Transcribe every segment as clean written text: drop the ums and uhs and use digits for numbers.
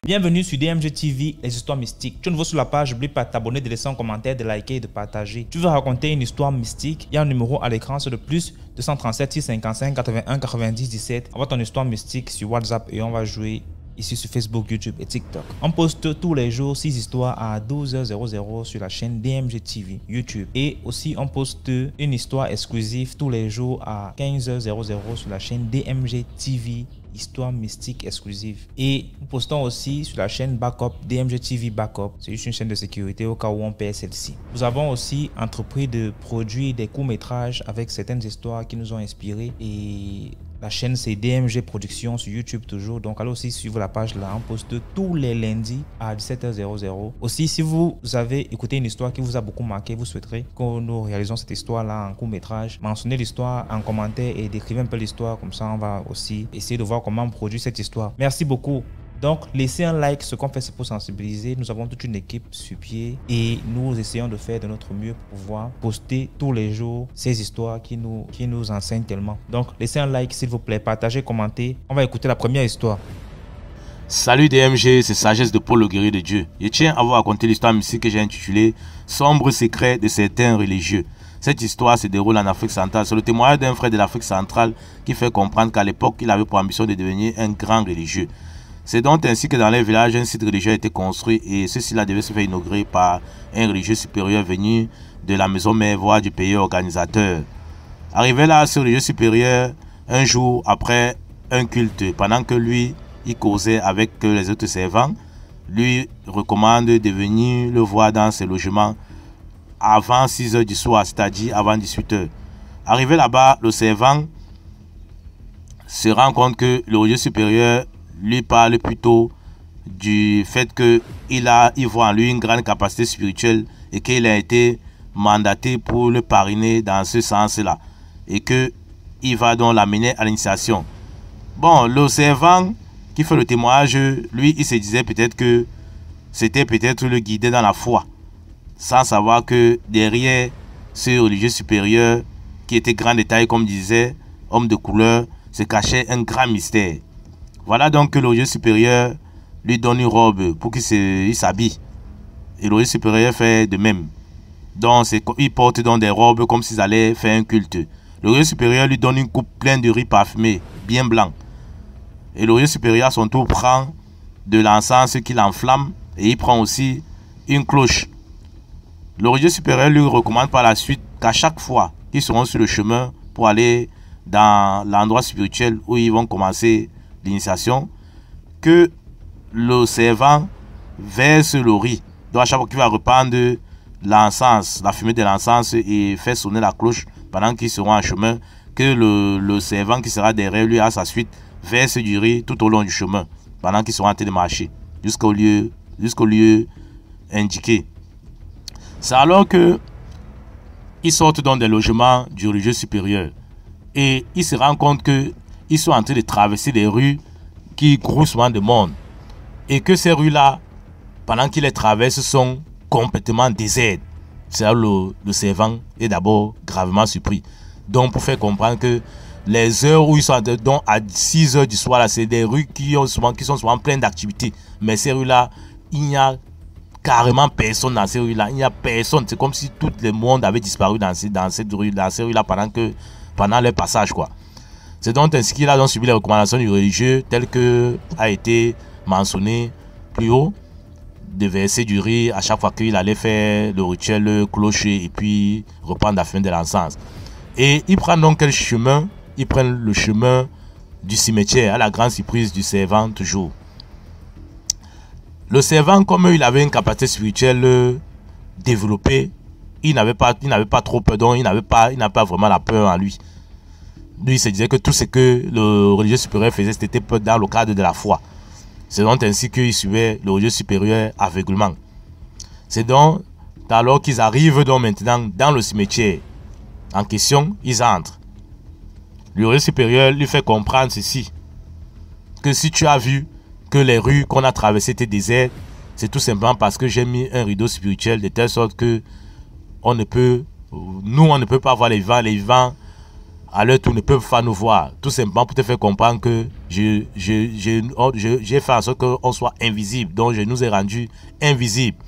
Bienvenue sur DMG TV, les histoires mystiques. Tu es nouveau sur la page, n'oublie pas de t'abonner, de laisser un commentaire, de liker et de partager. Tu veux raconter une histoire mystique? Il y a un numéro à l'écran, c'est le plus 237 655 81 90 17. Envoie ton histoire mystique sur WhatsApp et on va jouer ici sur Facebook, YouTube et TikTok. On poste tous les jours 6 histoires à 12h00 sur la chaîne DMG TV, YouTube. Et aussi on poste une histoire exclusive tous les jours à 15h00 sur la chaîne DMG TV, histoire mystique exclusive. Et nous postons aussi sur la chaîne Backup, DMG TV Backup. C'est juste une chaîne de sécurité au cas où on perd celle-ci. Nous avons aussi entrepris de produire des courts-métrages avec certaines histoires qui nous ont inspirés. Et la chaîne c'est DMG Productions sur YouTube toujours. Donc allez aussi suivre la page là. On poste tous les lundis à 17h00. Aussi, si vous avez écouté une histoire qui vous a beaucoup marqué, vous souhaiterez que nous réalisons cette histoire là en court-métrage, mentionnez l'histoire en commentaire et décrivez un peu l'histoire. Comme ça, on va aussi essayer de voir comment on produit cette histoire. Merci beaucoup. Donc, laissez un like, ce qu'on fait c'est pour sensibiliser. Nous avons toute une équipe sur pied et nous essayons de faire de notre mieux pour pouvoir poster tous les jours ces histoires qui nous enseignent tellement. Donc, laissez un like s'il vous plaît, partagez, commentez. On va écouter la première histoire. Salut DMG, c'est Sagesse de Paul le guerrier de Dieu. Je tiens à vous raconter l'histoire mystique que j'ai intitulée Sombre secret de certains religieux. Cette histoire se déroule en Afrique centrale. C'est le témoignage d'un frère de l'Afrique centrale qui fait comprendre qu'à l'époque, il avait pour ambition de devenir un grand religieux. C'est donc ainsi que dans les villages, un site religieux a été construit et ceci-là devait se faire inaugurer par un religieux supérieur venu de la maison mère, voire du pays organisateur. Arrivé là, ce religieux supérieur, un jour après un culte, pendant que lui, il causait avec les autres servants, lui recommande de venir le voir dans ses logements avant 6 h du soir, c'est-à-dire avant 18 h. Arrivé là-bas, le servant se rend compte que le religieux supérieur lui parle plutôt du fait qu'il voit en lui une grande capacité spirituelle et qu'il a été mandaté pour le parrainer dans ce sens-là et qu'il va donc l'amener à l'initiation. Bon, le servant qui fait le témoignage, lui, il se disait peut-être que c'était peut-être le guider dans la foi, sans savoir que derrière ce religieux supérieur, qui était grand de taille, comme disait, homme de couleur, se cachait un grand mystère. Voilà donc que le religieux supérieur lui donne une robe pour qu'il s'habille. Et le religieux supérieur fait de même. Donc, il porte donc des robes comme s'ils allaient faire un culte. Le religieux supérieur lui donne une coupe pleine de riz parfumé, bien blanc. Et le religieux supérieur, à son tour, prend de l'encens qu'il enflamme et il prend aussi une cloche. Le religieux supérieur lui recommande par la suite qu'à chaque fois qu'ils seront sur le chemin pour aller dans l'endroit spirituel où ils vont commencer l'initiation, que le servant verse le riz. Donc à chaque fois qu'il va reprendre l'encens, la fumée de l'encens et faire sonner la cloche pendant qu'ils seront en chemin, que le servant qui sera derrière lui à sa suite verse du riz tout au long du chemin pendant qu'ils seront en train de marcher jusqu'au lieu indiqué. C'est alors que ils sortent dans des logements du religieux supérieur et ils se rendent compte que ils sont en train de traverser des rues qui grouillent souvent de monde. Et que ces rues-là, pendant qu'ils les traversent, sont complètement désertes. C'est là où le servant est d'abord gravement surpris. Donc, pour faire comprendre que les heures où ils sont, donc à 6 h du soir, c'est des rues qui sont souvent pleines d'activités. Mais ces rues-là, il n'y a carrément personne dans ces rues-là. Il n'y a personne. C'est comme si tout le monde avait disparu dans ces rues-là pendant leur passage, quoi. C'est donc ainsi qu'il a donc suivi les recommandations du religieux telles que a été mentionné plus haut, de verser du riz à chaque fois qu'il allait faire le rituel, le clocher et puis reprendre la fin de l'encens. Et il prend donc quel chemin? Il prend le chemin du cimetière à la grande surprise du servant toujours. Le servant, comme il avait une capacité spirituelle développée, il n'avait pas trop peur, donc il n'a pas vraiment la peur en lui. Lui, il se disait que tout ce que le religieux supérieur faisait, c'était dans le cadre de la foi. C'est donc ainsi qu'il suivait le religieux supérieur aveuglement. C'est donc alors qu'ils arrivent donc maintenant dans le cimetière en question, ils entrent. Le religieux supérieur lui fait comprendre ceci, que si tu as vu que les rues qu'on a traversées étaient désertes, c'est tout simplement parce que j'ai mis un rideau spirituel de telle sorte que nous, on ne peut pas voir les vents. Les vents à leur tour ne peuvent pas nous voir. Tout simplement pour te faire comprendre que j'ai fait en sorte qu'on soit invisible. Donc je nous ai rendus invisibles.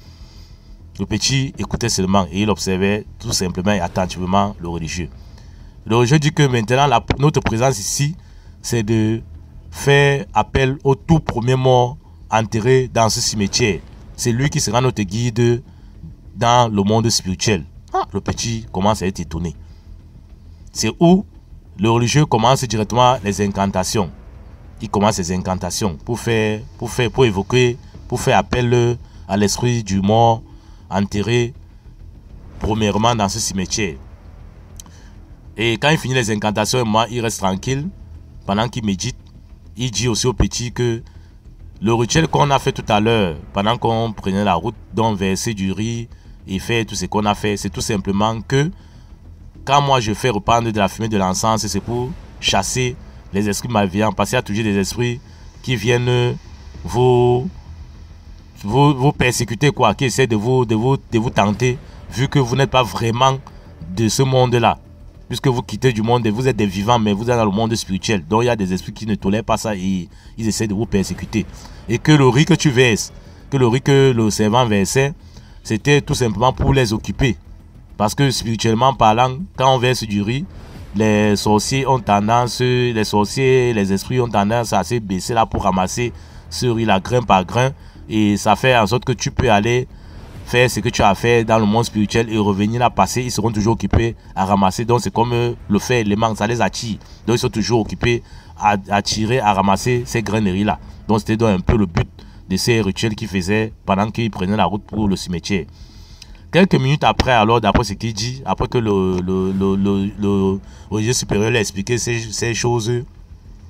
Le petit écoutait seulement et il observait tout simplement et attentivement le religieux. Le religieux dit que maintenant notre présence ici, c'est de faire appel au tout premier mort enterré dans ce cimetière. C'est lui qui sera notre guide dans le monde spirituel. Le petit commence à être étonné. C'est où le religieux commence directement les incantations. Il commence les incantations pour évoquer, pour faire appel à l'esprit du mort enterré premièrement dans ce cimetière. Et quand il finit les incantations, il reste tranquille. Pendant qu'il médite, il dit aussi au petit que le rituel qu'on a fait tout à l'heure, pendant qu'on prenait la route, donc verser du riz et faire tout ce qu'on a fait, c'est tout simplement que quand moi je fais reprendre de la fumée de l'encens, c'est pour chasser les esprits malveillants. Parce qu'il y a toujours des esprits qui viennent vous persécuter, quoi, qui essaient de vous tenter, vu que vous n'êtes pas vraiment de ce monde-là. Puisque vous quittez du monde et vous êtes des vivants, mais vous êtes dans le monde spirituel. Donc il y a des esprits qui ne tolèrent pas ça et ils essaient de vous persécuter. Et que le riz que tu verses, que le riz que le servant versait, c'était tout simplement pour les occuper. Parce que spirituellement parlant, quand on verse du riz, les sorciers ont tendance, les esprits ont tendance à se baisser là pour ramasser ce riz là grain par grain. Et ça fait en sorte que tu peux aller faire ce que tu as fait dans le monde spirituel et revenir là passer. Ils seront toujours occupés à ramasser. Donc c'est comme le fer et l'élément, ça les attire. Donc ils sont toujours occupés à tirer, à ramasser ces graineries là. Donc c'était donc un peu le but de ces rituels qu'ils faisaient pendant qu'ils prenaient la route pour le cimetière. Quelques minutes après, alors d'après ce qu'il dit, après que le religieux supérieur lui a expliqué ces choses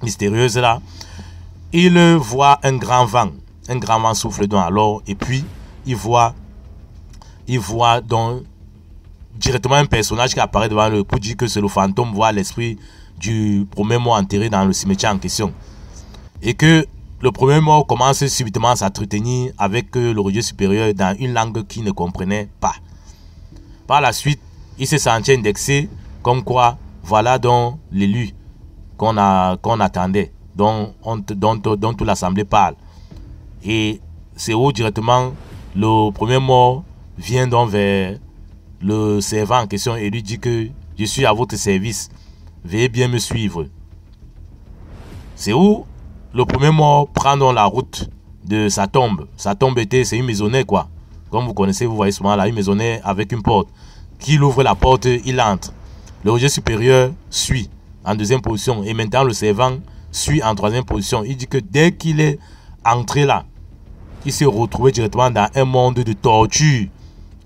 mystérieuses là, il voit un grand vent souffle donc alors, et puis il voit donc directement un personnage qui apparaît devant lui pour dire que c'est le fantôme, voit l'esprit du premier mort enterré dans le cimetière en question. Et que le premier mort commence subitement à s'entretenir avec le religieux supérieur dans une langue qu'il ne comprenait pas. Par la suite, il s'est senti indexé comme quoi, voilà donc l'élu qu'on attendait, dont toute l'assemblée parle. Et c'est où directement le premier mort vient donc vers le servant en question et lui dit que je suis à votre service, veuillez bien me suivre. C'est où le premier mort prend donc la route de sa tombe. Sa tombe c'est une maisonnette quoi. Comme vous connaissez, vous voyez souvent là, une maisonnette avec une porte. Qu'il ouvre la porte, il entre. Le religieux supérieur suit en deuxième position et maintenant le servant suit en troisième position. Il dit que dès qu'il est entré là, il s'est retrouvé directement dans un monde de torture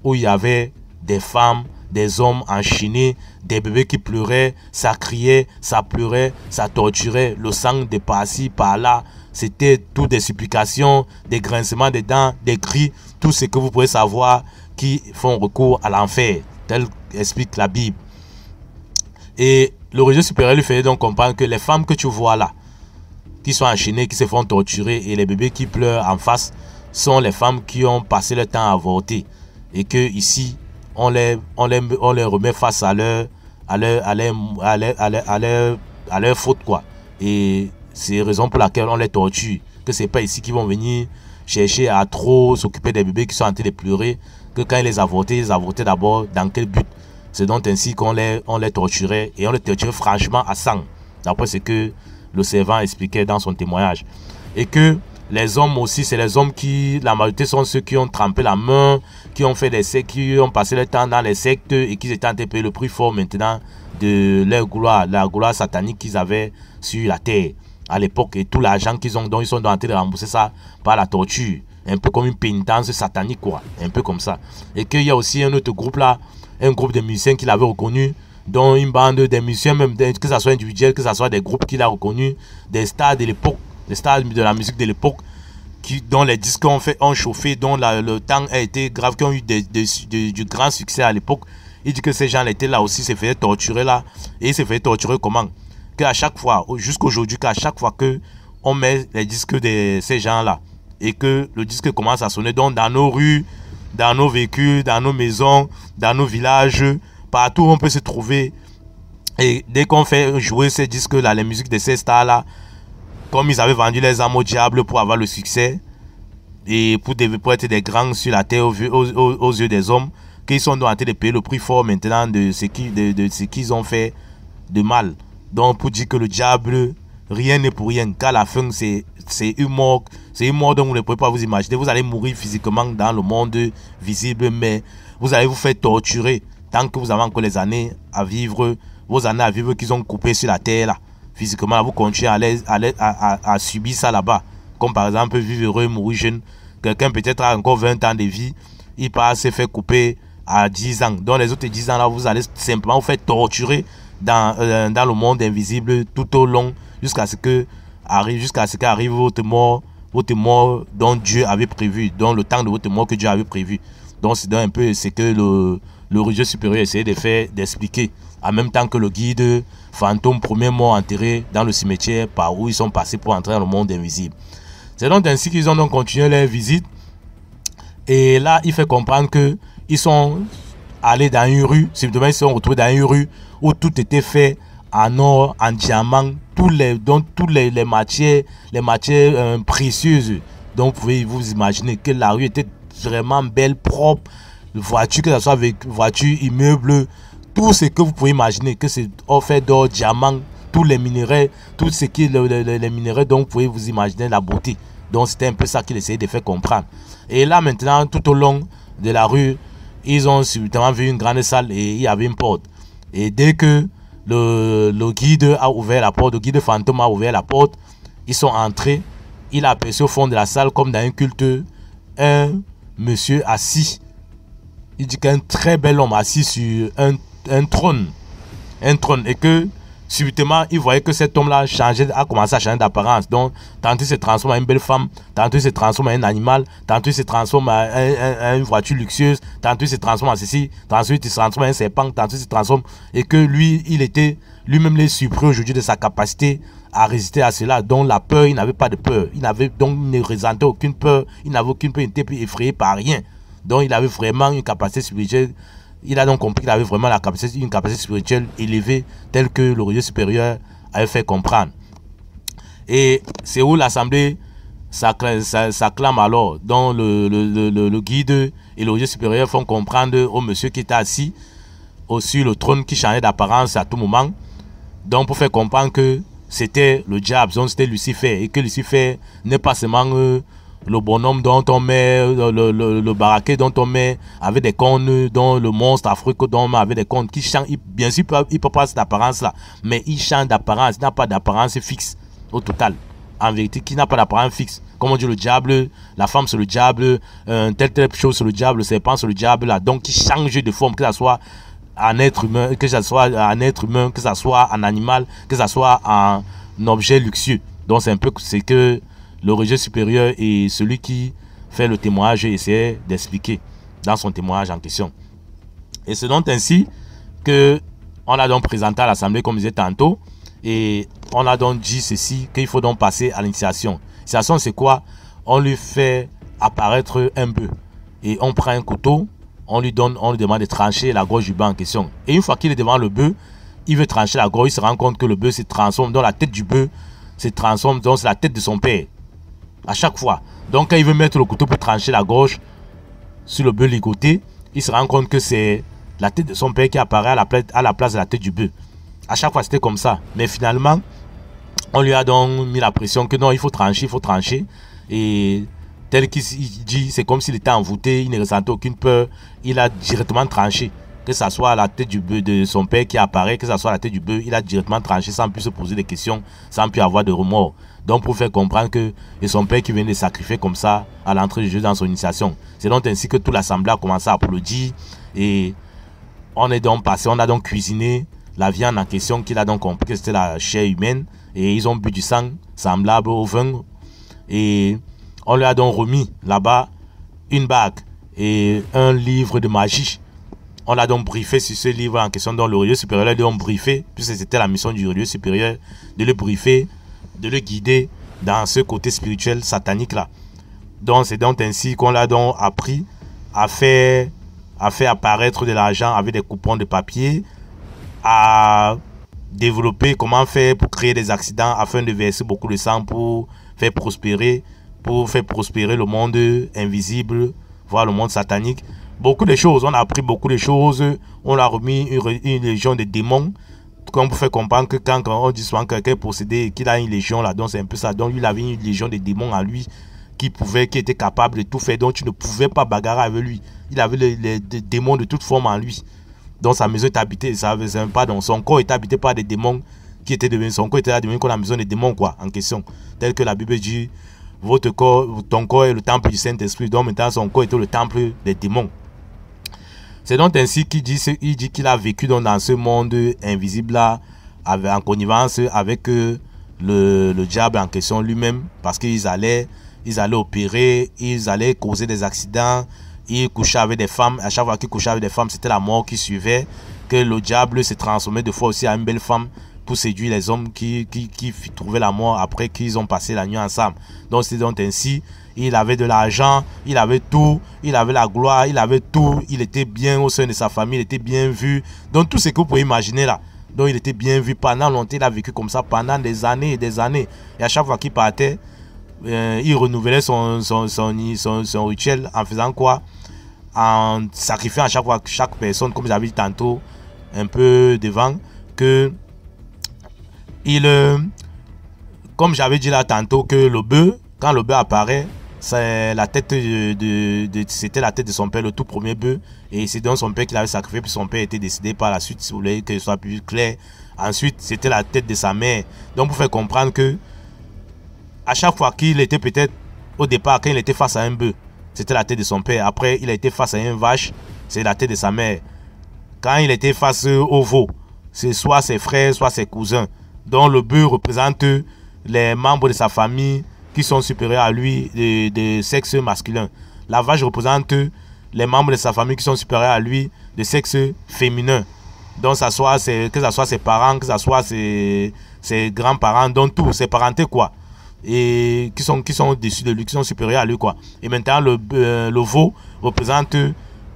où il y avait des femmes, des hommes enchaînés, des bébés qui pleuraient, ça criait, ça pleurait, ça torturait, le sang de par-ci, par-là. C'était tout des supplications, des grincements des dents, des cris, tout ce que vous pouvez savoir qui font recours à l'enfer, tel qu'explique la Bible. Et le religieux supérieur lui faisait donc comprendre que les femmes que tu vois là, qui sont enchaînées, qui se font torturer, et les bébés qui pleurent en face, sont les femmes qui ont passé le temps à avorter. Et que ici, on les remet face à leur faute quoi. Et c'est la raison pour laquelle on les torture. Que c'est pas ici qu'ils vont venir chercher à trop s'occuper des bébés qui sont en train de pleurer. Que quand ils les avortaient d'abord dans quel but. C'est donc ainsi qu'on les torturait. Et on les torturait franchement à sang. D'après ce que le servant expliquait dans son témoignage. Et que les hommes aussi, c'est les hommes qui, la majorité sont ceux qui ont trempé la main, qui ont fait des sectes, qui ont passé le temps dans les sectes et qui étaient en train de payer le prix fort maintenant de leur gloire, la gloire satanique qu'ils avaient sur la terre à l'époque et tout l'argent qu'ils ont, dont ils sont en train de rembourser ça par la torture. Un peu comme une pénitence satanique quoi, un peu comme ça. Et qu'il y a aussi un autre groupe là, un groupe de musiciens qu'il avait reconnu, dont une bande de musiciens, même que ce soit individuel, que ce soit des groupes qu'il a reconnus, des stars de l'époque, des stars de la musique de l'époque, dont les disques ont chauffé, dont le temps a été grave, qui ont eu du grand succès à l'époque. Il dit que ces gens étaient là aussi, se faisaient torturer là. Et ils se faisaient torturer comment? Qu'à chaque fois, jusqu'aujourd'hui, qu'à chaque fois que on met les disques de ces gens là, et que le disque commence à sonner, donc dans nos rues, dans nos véhicules, dans nos maisons, dans nos villages, partout où on peut se trouver, Et dès qu'on fait jouer ces disques-là, les musiques de ces stars-là, comme ils avaient vendu les âmes au diable pour avoir le succès, et pour être des grands sur la terre aux yeux des hommes, qu'ils sont en train de payer le prix fort maintenant de ce qu'ils ont fait de mal. Donc pour dire que le diable, rien n'est pour rien, qu'à la fin c'est une mort dont vous ne pouvez pas vous imaginer. Vous allez mourir physiquement dans le monde visible, mais vous allez vous faire torturer tant que vous avez encore les années à vivre, vos années à vivre qu'ils ont coupées sur la terre là. Physiquement, vous continuez à subir ça là-bas. Comme par exemple, vivre heureux, mourir jeune. Quelqu'un peut-être a encore 20 ans de vie, il part se faire couper à 10 ans. Dans les autres 10 ans là, vous allez simplement vous faire torturer dans le monde invisible tout au long jusqu'à ce qu'arrive votre mort dont Dieu avait prévu, dans le temps de votre mort que Dieu avait prévu. Donc c'est un peu ce que le religieux supérieur essayait d'expliquer, en même temps que le guide fantôme premier mort enterré dans le cimetière par où ils sont passés pour entrer dans le monde invisible. C'est donc ainsi qu'ils ont donc continué leur visite. Et là, il fait comprendre que ils sont allés dans une rue, simplement ils se sont retrouvés dans une rue où tout était fait en or, en diamant, toutes les matières précieuses. Donc vous pouvez vous imaginer que la rue était vraiment belle, propre, voiture, que ce soit avec voiture, immeuble, tout ce que vous pouvez imaginer, que c'est fait d'or, diamant, tous les minéraux, tout ce qui est les minéraux, donc vous pouvez vous imaginer la beauté. Donc c'était un peu ça qu'il essayait de faire comprendre. Et là maintenant, tout au long de la rue, ils ont subitement vu une grande salle et il y avait une porte. Et dès que le guide a ouvert la porte, le guide fantôme a ouvert la porte, ils sont entrés. Il a aperçu au fond de la salle, comme dans un culte, un monsieur assis. Il dit qu'un très bel homme assis sur un trône. Et que subitement, il voyait que cet homme-là a commencé à changer d'apparence. Donc, tantôt il se transforme en une belle femme, tantôt il se transforme en un animal, tantôt il se transforme en une voiture luxueuse, tantôt il se transforme en ceci, tantôt il se transforme en un serpent, tantôt il se transforme. Et que lui, il était lui-même les surpris aujourd'hui de sa capacité à résister à cela. Donc, la peur, il n'avait pas de peur. Il ne ressentait aucune peur, il n'avait aucune peur, il n'était plus effrayé par rien. Donc, il avait vraiment une capacité spirituelle. Il a donc compris qu'il avait vraiment une capacité spirituelle élevée, telle que le religieux supérieur avait fait comprendre. Et c'est où l'assemblée s'acclame alors, dont le guide et le religieux supérieur font comprendre au monsieur qui était assis sur le trône, qui changeait d'apparence à tout moment. Donc pour faire comprendre que c'était le diable, donc c'était Lucifer, et que Lucifer n'est pas seulement le bonhomme dont on met, le baraquet dont on met avec des cornes, dont le monstre affreux dont on met avec des cornes, qui change, bien sûr il peut pas cette apparence là, mais il change d'apparence, il n'a pas d'apparence fixe au total. En vérité, qui n'a pas d'apparence fixe. Comme on dit, le diable, la femme c'est le diable, telle chose c'est le diable, le serpent c'est le diable là, donc qui change de forme, que ce soit un être humain, que ce soit un animal, que ce soit un objet luxueux. Donc c'est un peu ce que le religieux supérieur et celui qui fait le témoignage essaie d'expliquer dans son témoignage en question. Et c'est donc ainsi que on l'a donc présenté à l'assemblée, comme je disais tantôt, et on a donc dit ceci, qu'il faut donc passer à l'initiation. L'initiation, c'est quoi? On lui fait apparaître un bœuf et on prend un couteau, on lui demande de trancher la gorge du bœuf en question. Et une fois qu'il est devant le bœuf, il veut trancher la gorge, il se rend compte que le bœuf se transforme, dans la tête du bœuf se transforme, donc c'est la tête de son père. À chaque fois. Donc quand il veut mettre le couteau pour trancher la gorge sur le bœuf ligoté, il se rend compte que c'est la tête de son père qui apparaît à la place de la tête du bœuf. À chaque fois c'était comme ça. Mais finalement, on lui a donc mis la pression que non, il faut trancher. Et tel qu'il dit, c'est comme s'il était envoûté, il ne ressentait aucune peur. Il a directement tranché. Que ce soit la tête du bœuf de son père qui apparaît, que ce soit la tête du bœuf, il a directement tranché sans plus se poser des questions, sans plus avoir de remords. Donc pour faire comprendre que c'est son père qui vient de sacrifier comme ça à l'entrée du jeu dans son initiation. C'est donc ainsi que toute l'assemblée a commencé à applaudir et on est donc passé, on a donc cuisiné la viande en question, qu'il a donc compris que c'était la chair humaine, et ils ont bu du sang semblable au vin et on lui a donc remis là-bas une bague et un livre de magie. On l'a donc briefé sur ce livre en question, dont le religieux supérieur l'a donc briefé, puisque c'était la mission du religieux supérieur de le briefer, de le guider dans ce côté spirituel satanique là. Donc c'est donc ainsi qu'on l'a donc appris à faire apparaître de l'argent avec des coupons de papier, à développer, comment faire pour créer des accidents afin de verser beaucoup de sang pour faire prospérer le monde invisible, voire le monde satanique. Beaucoup de choses, on a appris beaucoup de choses, on a remis une légion de démons. Comme pour faire comprendre que quand on dit souvent que quelqu'un est possédé et qu'il a une légion là, donc c'est un peu ça. Donc lui, il avait une légion de démons en lui qui était capable de tout faire. Donc tu ne pouvais pas bagarrer avec lui. Il avait les démons de toute forme en lui. Donc sa maison était habitée, pardon, son corps était habité par des démons qui étaient devenus, son corps était devenu comme la maison des démons quoi, en question. Tel que la Bible dit, ton corps est le temple du Saint-Esprit. Donc maintenant son corps était le temple des démons. C'est donc ainsi qu'il dit qu'il a vécu dans ce monde invisible là, en connivence avec le diable en question lui-même, parce qu'ils allaient opérer, ils allaient causer des accidents. Il couchait avec des femmes. À chaque fois qu'il couchait avec des femmes, c'était la mort qui suivait. Que le diable s'est transformé de fois aussi à une belle femme pour séduire les hommes qui trouvaient la mort après qu'ils ont passé la nuit ensemble. Donc c'est donc ainsi. Il avait de l'argent, il avait tout, il avait la gloire, il avait tout. Il était bien au sein de sa famille, il était bien vu. Donc tout ce que vous pouvez imaginer là. Donc il était bien vu pendant longtemps. Il a vécu comme ça pendant des années et des années. Et à chaque fois qu'il partait, il renouvelait son rituel en faisant quoi? En sacrifiant à chaque personne, comme j'avais dit tantôt, un peu devant, que comme j'avais dit là tantôt, que le bœuf, quand le bœuf apparaît, c'est la tête c'était la tête de son père, le tout premier bœuf, et c'est donc son père qui l'avait sacrifié, puis son père était décédé par la suite, si vous voulez que ce soit plus clair. Ensuite, c'était la tête de sa mère. Donc, pour faire comprendre que à chaque fois qu'il était peut-être, au départ, quand il était face à un bœuf, c'était la tête de son père. Après, il a été face à une vache, c'est la tête de sa mère. Quand il était face au veau, c'est soit ses frères, soit ses cousins. Donc, le bœuf représente les membres de sa famille qui sont supérieurs à lui, de sexe masculin. La vache représente les membres de sa famille qui sont supérieurs à lui, de sexe féminin. Donc, que ce soit ses parents, que ce soit ses grands-parents, donc tout, ses parentés, quoi. Et qui sont au-dessus de lui, qui sont supérieurs à lui, quoi. Et maintenant, le veau représente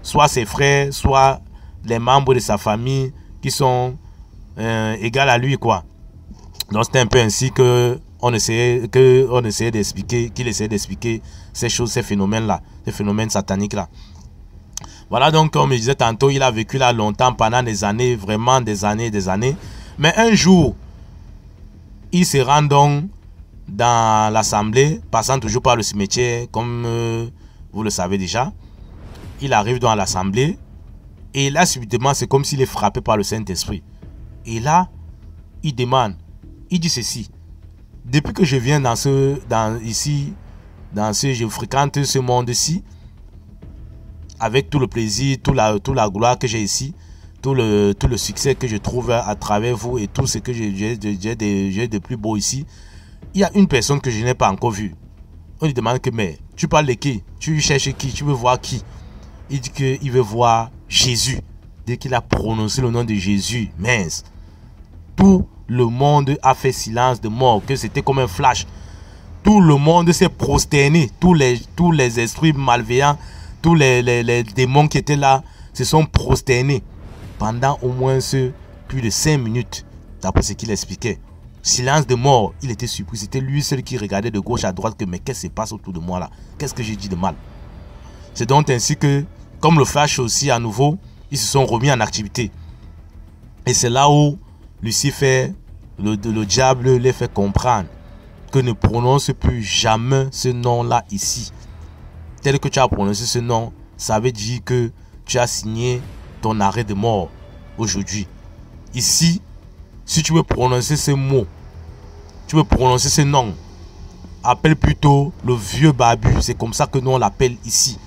soit ses frères, soit les membres de sa famille qui sont égaux à lui, quoi. Donc, c'était un peu ainsi qu'il essayait d'expliquer ces choses, ces phénomènes-là, ces phénomènes sataniques-là. Voilà, donc, comme je disais tantôt, il a vécu là longtemps, pendant des années, vraiment des années. Mais un jour, il se rend donc dans l'assemblée, passant toujours par le cimetière, comme vous le savez déjà. Il arrive dans l'assemblée, et là, subitement, c'est comme s'il est frappé par le Saint-Esprit. Et là, il demande, il dit ceci: depuis que je viens je fréquente ce monde-ci, avec tout le plaisir, toute la gloire que j'ai ici, tout le succès que je trouve à travers vous et tout ce que j'ai de plus beau ici, il y a une personne que je n'ai pas encore vue. On lui demande que, mais tu parles de qui? Tu cherches qui? Tu veux voir qui? Il dit qu'il veut voir Jésus. Dès qu'il a prononcé le nom de Jésus, mince, tout le monde a fait silence de mort, que c'était comme un flash. Tout le monde s'est prosterné, tous les esprits malveillants, tous les démons qui étaient là se sont prosternés pendant au moins plus de 5 minutes, d'après ce qu'il expliquait. Silence de mort, il était surpris. C'était lui seul qui regardait de gauche à droite que, mais qu'est-ce qui se passe autour de moi là? Qu'est-ce que j'ai dit de mal? C'est donc ainsi que, comme le flash aussi à nouveau, ils se sont remis en activité. Et c'est là où Lucifer, le diable, les fait comprendre que ne prononce plus jamais ce nom-là ici. Tel que tu as prononcé ce nom, ça veut dire que tu as signé ton arrêt de mort aujourd'hui. Ici, si tu veux prononcer ce mot, tu veux prononcer ce nom, appelle plutôt le vieux barbu. C'est comme ça que nous on l'appelle ici.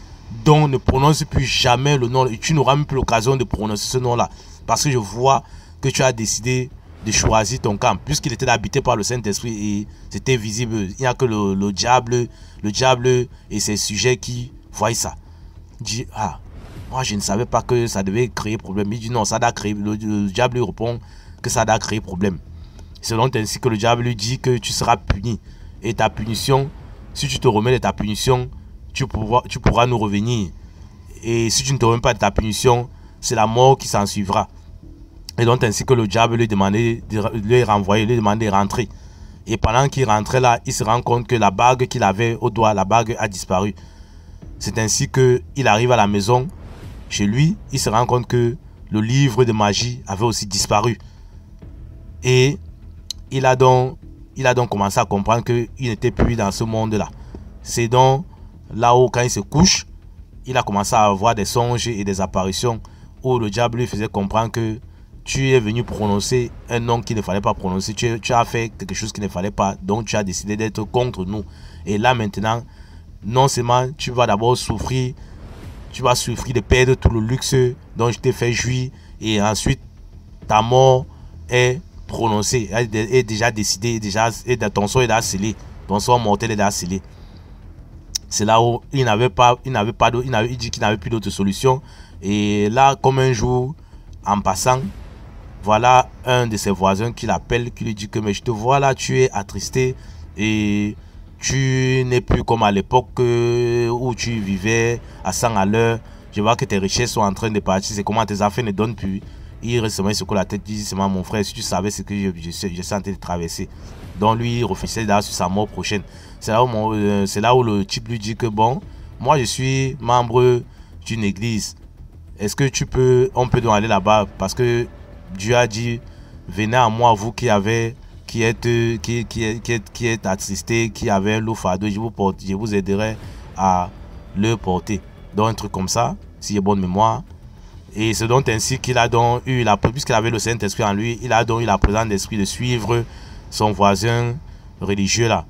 Donc ne prononce plus jamais le nom. Et tu n'auras même plus l'occasion de prononcer ce nom-là. Parce que je vois que tu as décidé de choisir ton camp. Puisqu'il était habité par le Saint-Esprit et c'était visible. Il n'y a que le diable et ses sujets qui voient ça. Il dit, ah, moi je ne savais pas que ça devait créer problème. Il dit non, ça doit créer. Le diable lui répond que ça doit créer problème. C'est donc ainsi que le diable lui dit que tu seras puni. Et ta punition, si tu te remets de ta punition, tu pourras nous revenir. Et si tu ne te remets pas de ta punition, c'est la mort qui s'en suivra. Et donc ainsi que le diable lui demandait de lui renvoyer, lui demandait de rentrer. Et pendant qu'il rentrait là, il se rend compte que la bague qu'il avait au doigt, la bague a disparu. C'est ainsi qu'il arrive à la maison, chez lui, il se rend compte que le livre de magie avait aussi disparu. Et il a donc commencé à comprendre qu'il n'était plus dans ce monde-là. C'est donc là où, quand il se couche, il a commencé à avoir des songes et des apparitions où le diable lui faisait comprendre que tu es venu prononcer un nom qu'il ne fallait pas prononcer. Tu as fait quelque chose qu'il ne fallait pas. Donc tu as décidé d'être contre nous. Et là maintenant, non seulement tu vas d'abord souffrir, tu vas souffrir de perdre tout le luxe dont je t'ai fait jouir. Et ensuite, ta mort est prononcée, est déjà décidée, et ton sort est déjà scellé. Ton sort mortel est déjà scellé. C'est là où il dit qu'il n'avait plus d'autre solution. Et là, comme un jour, en passant, voilà un de ses voisins qui l'appelle, qui lui dit que mais je te vois là, tu es attristé et tu n'es plus comme à l'époque où tu vivais à 100 à l'heure. Je vois que tes richesses sont en train de partir. C'est comment tes affaires ne donnent plus. Il récemment il secoue la tête, il dit seulement mon frère, si tu savais ce que je suis en train de traverser. Donc lui, il réfléchissait d'ailleurs sur sa mort prochaine. C'est là où le type lui dit que bon, moi je suis membre d'une église. Est-ce que on peut donc aller là-bas parce que Dieu a dit, venez à moi, vous qui êtes attristé, qui avez un lot fardeau, je vous aiderai à le porter. Donc un truc comme ça, si j'ai bonne mémoire. Et c'est donc ainsi qu'il a donc eu puisqu'il avait le Saint-Esprit en lui, il a donc eu la présence d'esprit de suivre son voisin religieux là.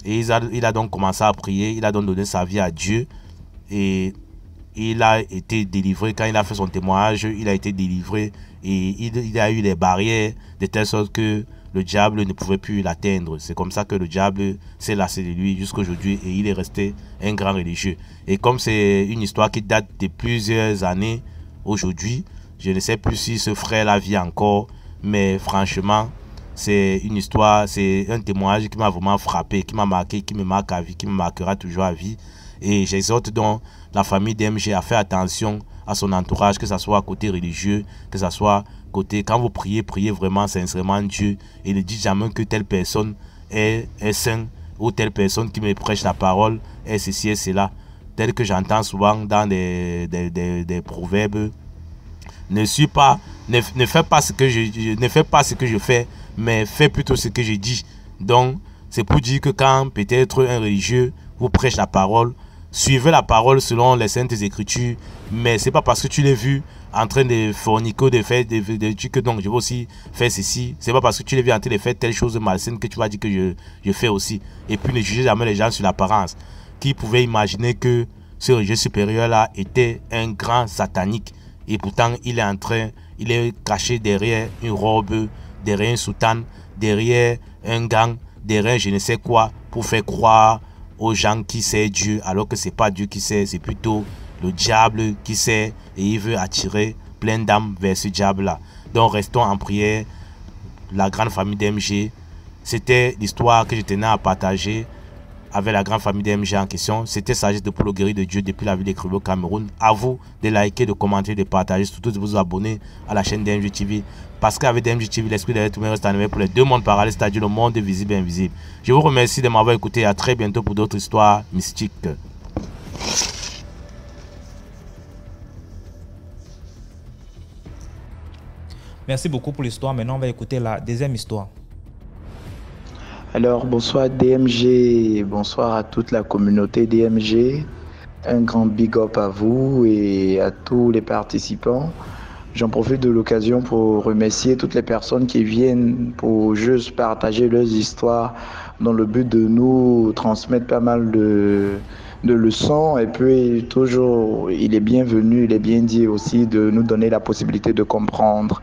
Et il a donc commencé à prier, il a donc donné sa vie à Dieu. Et il a été délivré. Quand il a fait son témoignage, il a été délivré. Et il a eu des barrières de telle sorte que le diable ne pouvait plus l'atteindre. C'est comme ça que le diable s'est lassé de lui jusqu'à aujourd'hui. Et il est resté un grand religieux. Et comme c'est une histoire qui date de plusieurs années, aujourd'hui, je ne sais plus si ce frère-là vit encore. Mais franchement, c'est une histoire, c'est un témoignage qui m'a vraiment frappé, qui m'a marqué, qui me marque à vie, qui me marquera toujours à vie. Et j'exhorte donc la famille DMG à faire attention à son entourage, que ce soit côté religieux, que ce soit côté... Quand vous priez, priez vraiment sincèrement Dieu. Et ne dites jamais que telle personne est sainte ou telle personne qui me prêche la parole est ceci et cela. Tel que j'entends souvent dans des proverbes. Ne fais pas ce que je fais, mais fais plutôt ce que je dis. Donc, c'est pour dire que quand peut-être un religieux vous prêche la parole, suivez la parole selon les saintes écritures, mais c'est pas parce que tu l'as vu en train de forniquer, de faire que donc je vais aussi faire ceci. C'est pas parce que tu l'as vu en train de faire telle chose malsaine que tu vas dire que je fais aussi. Et puis ne jugez jamais les gens sur l'apparence. Qui pouvait imaginer que ce religieux supérieur-là était un grand satanique et pourtant il est caché derrière une robe, derrière une soutane, derrière un gant, derrière je ne sais quoi pour faire croire aux gens qui sait Dieu, alors que c'est pas Dieu qui sait, c'est plutôt le diable qui sait et il veut attirer plein d'âmes vers ce diable-là. Donc restons en prière, la grande famille d'MG. C'était l'histoire que je tenais à partager avec la grande famille d'MG en question. C'était Sagesse de Paul Guéry de Dieu depuis la ville de Kribo, Cameroun. À vous de liker, de commenter, de partager, surtout de vous abonner à la chaîne DMG TV. Parce qu'avec DMG TV, l'esprit de l'être humain reste animé pour les deux mondes parallèles, c'est-à-dire le monde visible et invisible. Je vous remercie de m'avoir écouté et à très bientôt pour d'autres histoires mystiques. Merci beaucoup pour l'histoire. Maintenant, on va écouter la deuxième histoire. Alors, bonsoir DMG, bonsoir à toute la communauté DMG. Un grand big up à vous et à tous les participants. J'en profite de l'occasion pour remercier toutes les personnes qui viennent pour juste partager leurs histoires dans le but de nous transmettre pas mal de leçons. Et puis toujours, il est bienvenu, il est bien dit aussi de nous donner la possibilité de comprendre.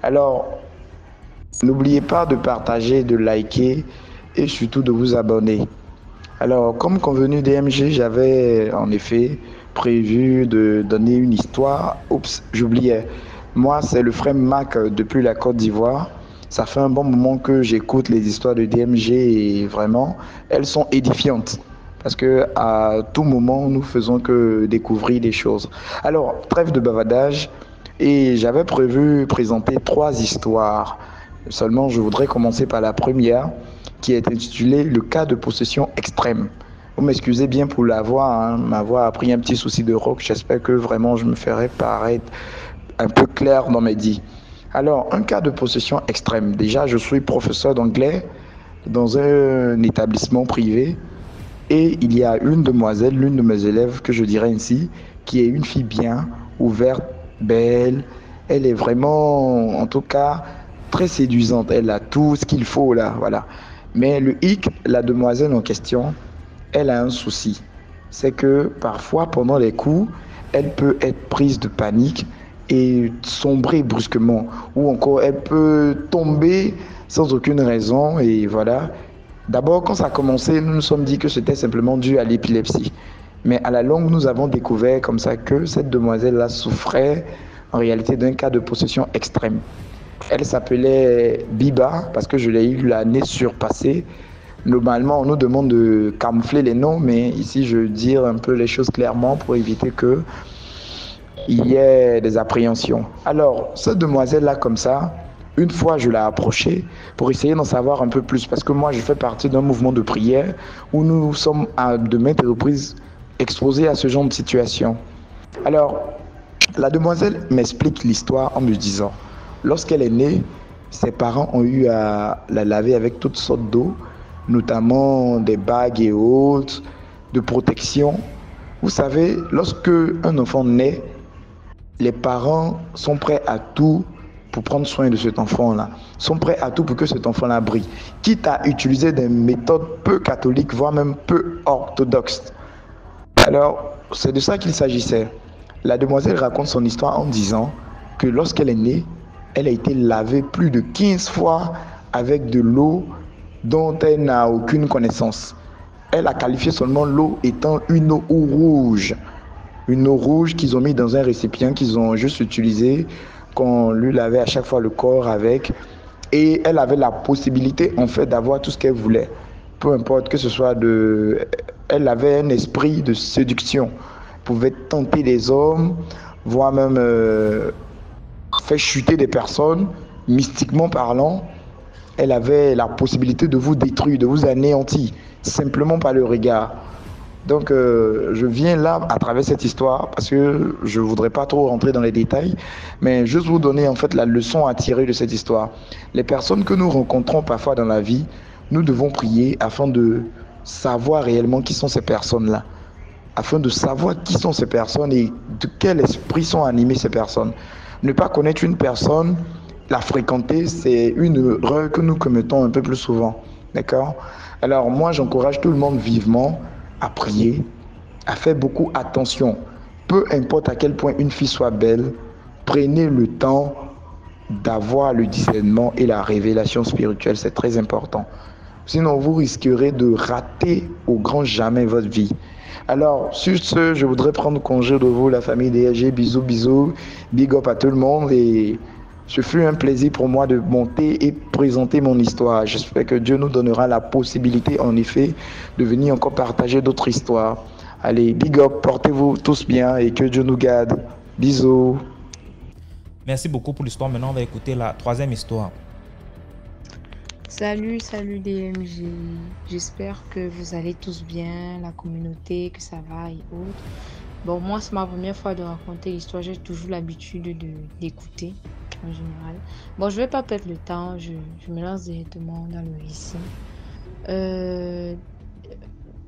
Alors, n'oubliez pas de partager, de liker et surtout de vous abonner. Alors, comme convenu DMG, j'avais en effet prévu de donner une histoire. Oups, j'oubliais. Moi, c'est le frère Mac depuis la Côte d'Ivoire. Ça fait un bon moment que j'écoute les histoires de DMG et vraiment, elles sont édifiantes. Parce que à tout moment, nous faisons que découvrir des choses. Alors, trêve de bavardage, Et j'avais prévu présenter 3 histoires. Seulement, je voudrais commencer par la première, qui est intitulée Le cas de possession extrême. Vous m'excusez bien pour la voix, hein, ma voix a pris un petit souci de rock. J'espère que vraiment je me ferai paraître un peu clair dans mes dits. Alors, un cas de possession extrême. Déjà, je suis professeur d'anglais dans un établissement privé et il y a une demoiselle, l'une de mes élèves, que je dirais ainsi, qui est une fille bien, ouverte, belle. Elle est vraiment, en tout cas, très séduisante. Elle a tout ce qu'il faut là, voilà. Mais le hic, la demoiselle en question, elle a un souci. C'est que parfois, pendant les coups, elle peut être prise de panique et sombrer brusquement. Ou encore, elle peut tomber sans aucune raison. Et voilà. D'abord, quand ça a commencé, nous nous sommes dit que c'était simplement dû à l'épilepsie. Mais à la longue, nous avons découvert comme ça que cette demoiselle-là souffrait en réalité d'un cas de possession extrême. Elle s'appelait Biba parce que je l'ai eu l'année surpassée. Normalement, on nous demande de camoufler les noms, mais ici, je veux dire un peu les choses clairement pour éviter que il y ait des appréhensions. Alors, cette demoiselle-là, comme ça, une fois, je l'ai approchée pour essayer d'en savoir un peu plus, parce que moi, je fais partie d'un mouvement de prière où nous sommes à de maintes reprises exposés à ce genre de situation. Alors, la demoiselle m'explique l'histoire en me disant, lorsqu'elle est née, ses parents ont eu à la laver avec toutes sortes d'eau, notamment des bagues et autres, de protection. Vous savez, lorsque un enfant naît, les parents sont prêts à tout pour prendre soin de cet enfant-là, sont prêts à tout pour que cet enfant-là brille, quitte à utiliser des méthodes peu catholiques, voire même peu orthodoxes. Alors, c'est de ça qu'il s'agissait. La demoiselle raconte son histoire en disant que lorsqu'elle est née, elle a été lavée plus de 15 fois avec de l'eau dont elle n'a aucune connaissance. Elle a qualifié seulement l'eau étant une eau rouge. Une eau rouge qu'ils ont mis dans un récipient qu'ils ont juste utilisé, qu'on lui lavait à chaque fois le corps avec. Et elle avait la possibilité en fait d'avoir tout ce qu'elle voulait. Peu importe que ce soit de... Elle avait un esprit de séduction. Elle pouvait tenter les hommes, voire même faire chuter des personnes, mystiquement parlant. Elle avait la possibilité de vous détruire, de vous anéantir, simplement par le regard. Donc, je viens là à travers cette histoire parce que je ne voudrais pas trop rentrer dans les détails, mais juste vous donner en fait la leçon à tirer de cette histoire. Les personnes que nous rencontrons parfois dans la vie, nous devons prier afin de savoir réellement qui sont ces personnes-là, afin de savoir qui sont ces personnes et de quel esprit sont animées ces personnes. Ne pas connaître une personne, la fréquenter, c'est une erreur que nous commettons un peu plus souvent. D'accord? Alors moi, j'encourage tout le monde vivement à prier, à faire beaucoup attention. Peu importe à quel point une fille soit belle, prenez le temps d'avoir le discernement et la révélation spirituelle, c'est très important. Sinon, vous risquerez de rater au grand jamais votre vie. Alors, sur ce, je voudrais prendre congé de vous, la famille DSG. Bisous, bisous. Big up à tout le monde. Et ce fut un plaisir pour moi de monter et présenter mon histoire. J'espère que Dieu nous donnera la possibilité, en effet, de venir encore partager d'autres histoires. Allez, big up, portez-vous tous bien et que Dieu nous garde. Bisous. Merci beaucoup pour l'histoire. Maintenant, on va écouter la troisième histoire. Salut DMG. J'espère que vous allez tous bien, la communauté, que ça va et autres. Bon, moi, c'est ma première fois de raconter l'histoire. J'ai toujours l'habitude d'écouter en général. Bon, je vais pas perdre le temps. Je me lance directement dans le récit.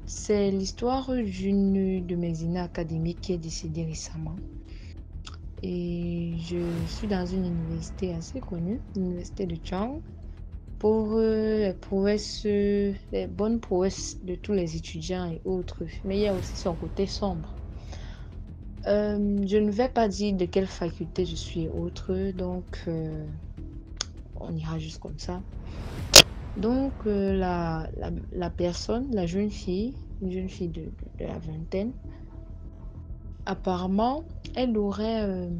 C'est l'histoire d'une de mes aînées académiques qui est décédée récemment. Et je suis dans une université assez connue, l'université de Chang, pour les bonnes prouesses de tous les étudiants et autres. Mais il y a aussi son côté sombre. Je ne vais pas dire de quelle faculté je suis et autres, donc on ira juste comme ça. Donc la personne, la jeune fille, une jeune fille de la vingtaine, apparemment, elle aurait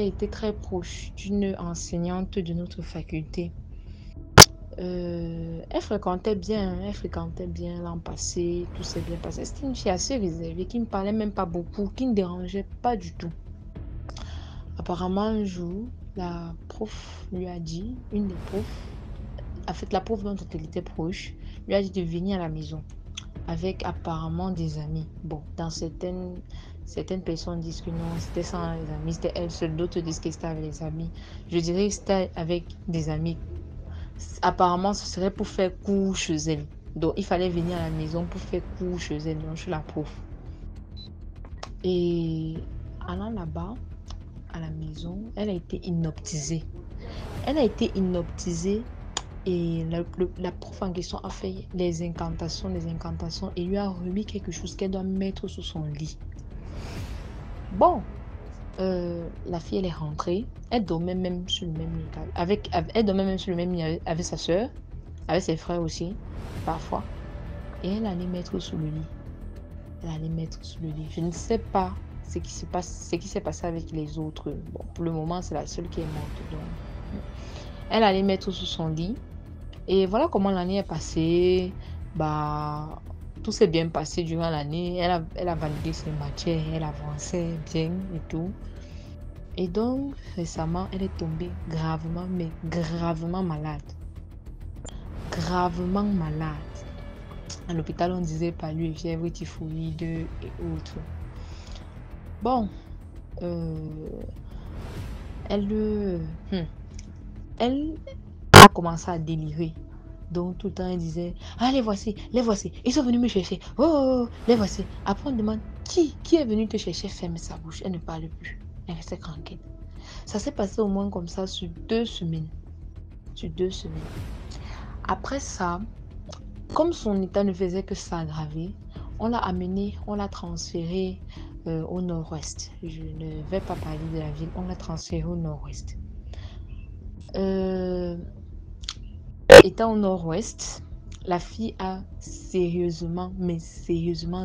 été très proche d'une enseignante de notre faculté. Elle fréquentait bien l'an passé, tout s'est bien passé. C'était une fille assez réservée, qui ne parlait même pas beaucoup, qui ne dérangeait pas du tout. Apparemment, un jour, la prof lui a dit, une des profs, en fait, la prof dont elle était proche, lui a dit de venir à la maison avec apparemment des amis. Bon, dans certaines personnes disent que non, c'était sans les amis, c'était elle seule. D'autres disent que c'était avec les amis. Je dirais que c'était avec des amis. Apparemment, ce serait pour faire cours chez elle. Donc, il fallait venir à la maison pour faire cours chez elle, donc chez la prof. Et allant là-bas, à la maison, elle a été hypnotisée. Elle a été hypnotisée et la prof en question a fait les incantations et lui a remis quelque chose qu'elle doit mettre sous son lit. Bon, la fille, elle est rentrée. Elle dormait même sur le même lit elle dormait même sur le même lit avec sa soeur, avec ses frères aussi, parfois. Et elle allait mettre sous le lit. Elle allait mettre sous le lit. Je ne sais pas ce qui s'est passé avec les autres. Bon, pour le moment, c'est la seule qui est morte. Donc, elle allait mettre sous son lit. Et voilà comment l'année est passée. Bah, tout s'est bien passé durant l'année. Elle a validé ses matières. Elle avançait bien et tout. Et donc, récemment, elle est tombée gravement, mais gravement malade. Gravement malade. À l'hôpital, on disait palu, fièvre, typhoïde et autres. Bon, elle a commencé à délirer. Donc, tout le temps, elle disait, ah, les voici, ils sont venus me chercher. Oh, les voici. Après, on demande, qui est venu te chercher? Ferme sa bouche. Elle ne parle plus. Elle restait tranquille. Ça s'est passé au moins comme ça sur 2 semaines. Après ça, comme son état ne faisait que s'aggraver, on l'a transféré au nord-ouest. Je ne vais pas parler de la ville, on l'a transféré au nord-ouest. Étant au nord-ouest, la fille a sérieusement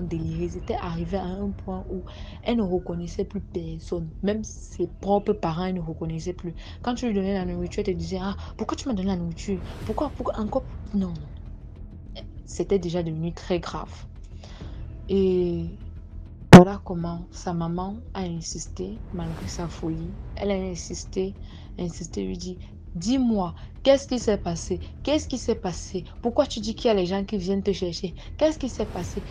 déliré. C'était arrivé à un point où elle ne reconnaissait plus personne. Même ses propres parents, elle ne reconnaissait plus. Quand tu lui donnais la nourriture, elle te disait, ah, pourquoi tu m'as donné la nourriture? Pourquoi encore? Non. C'était déjà devenu très grave. Et voilà comment sa maman a insisté, malgré sa folie. Elle a insisté, lui dit, dis-moi, qu'est-ce qui s'est passé? Pourquoi tu dis qu'il y a les gens qui viennent te chercher? Qu'est-ce qui s'est passé?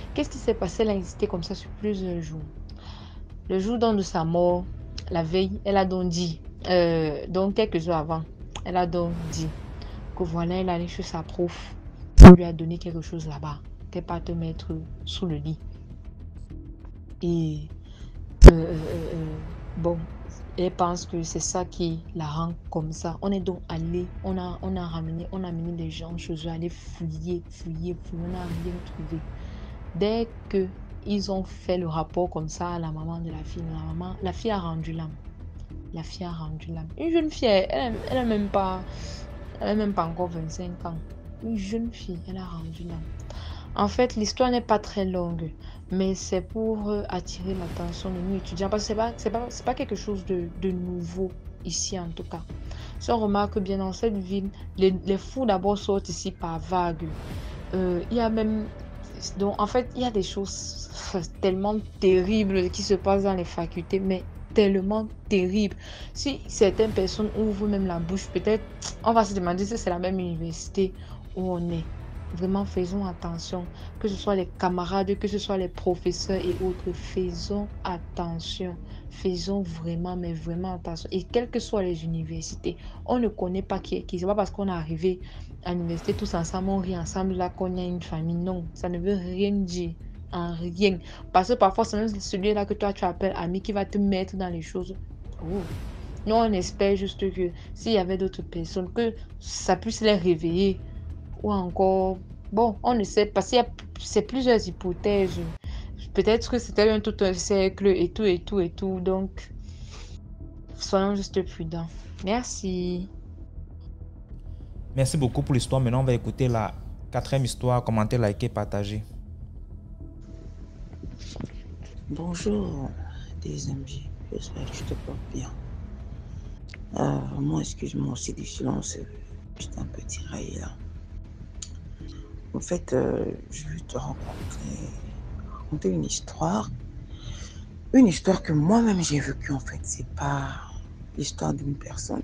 Elle a insisté comme ça sur plusieurs jours. Le jour donc de sa mort, la veille, elle a donc dit, donc quelques jours avant, elle a donc dit que voilà, elle allait chez sa prof. Elle lui a donné quelque chose là-bas, qu'elle part te mettre sous le lit. Et bon, elle pense que c'est ça qui la rend comme ça. On est donc allé, on a amené des gens chez eux, aller fouiller, on n'a rien trouvé. Dès que ils ont fait le rapport comme ça à la maman de la fille, la fille a rendu l'âme. Une jeune fille, elle n'a même pas encore 25 ans. Une jeune fille, elle a rendu l'âme. En fait, l'histoire n'est pas très longue, mais c'est pour attirer l'attention de nous étudiants, parce que c'est pas quelque chose de nouveau ici en tout cas. Si on remarque bien dans cette ville, les fous d'abord sortent ici par vagues. Il y a même, donc en fait, il y a des choses tellement terribles qui se passent dans les facultés, mais tellement terribles. Si certaines personnes ouvrent même la bouche, peut-être on va se demander si c'est la même université où on est. Vraiment, faisons attention, que ce soit les camarades, que ce soit les professeurs et autres, faisons attention, faisons vraiment, mais vraiment attention. Et quelles que soient les universités, on ne connaît pas qui est qui. C'est pas parce qu'on est arrivé à l'université tous ensemble, on rit ensemble là qu'on a une famille. Non, ça ne veut rien dire, en rien. Parce que parfois, c'est même celui-là que toi tu appelles ami qui va te mettre dans les choses. Oh. Nous, on espère juste que s'il y avait d'autres personnes, que ça puisse les réveiller. Ou encore, bon, on ne sait pas, c'est plusieurs hypothèses. Peut-être que c'était tout un cercle et tout. Donc, soyons juste prudents. Merci. Merci beaucoup pour l'histoire. Maintenant, on va écouter la 4e histoire. Commentez, likez, partagez. Bonjour, des MJ. J'espère que je te porte bien. Moi, excuse-moi aussi du silence. J'étais un peu tiraillé là. En fait, je veux te raconter une histoire. Une histoire que moi-même j'ai vécue en fait. C'est pas l'histoire d'une personne.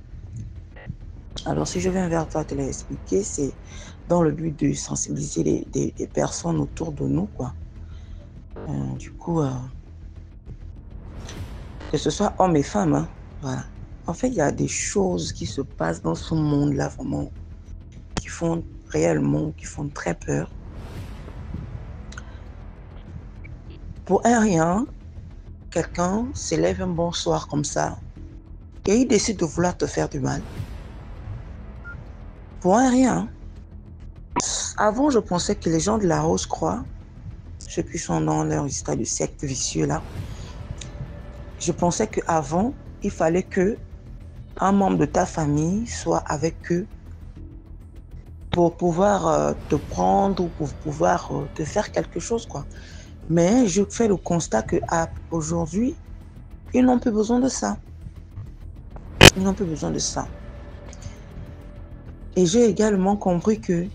Alors, si je viens vers toi te l'expliquer, c'est dans le but de sensibiliser des personnes autour de nous, quoi. Du coup, que ce soit hommes et femmes, hein, voilà. En fait, il y a des choses qui se passent dans ce monde-là, vraiment, qui font réellement, qui font très peur. Pour un rien, quelqu'un s'élève un bon soir comme ça et il décide de vouloir te faire du mal. Pour un rien. Avant, je pensais que les gens de la Rose-Croix, ceux qui sont dans leur histoire de secte vicieux là, je pensais qu'avant, il fallait que un membre de ta famille soit avec eux pour pouvoir te prendre ou pour pouvoir te faire quelque chose, quoi. Mais je fais le constat qu'aujourd'hui, ils n'ont plus besoin de ça. Ils n'ont plus besoin de ça. Et j'ai également compris que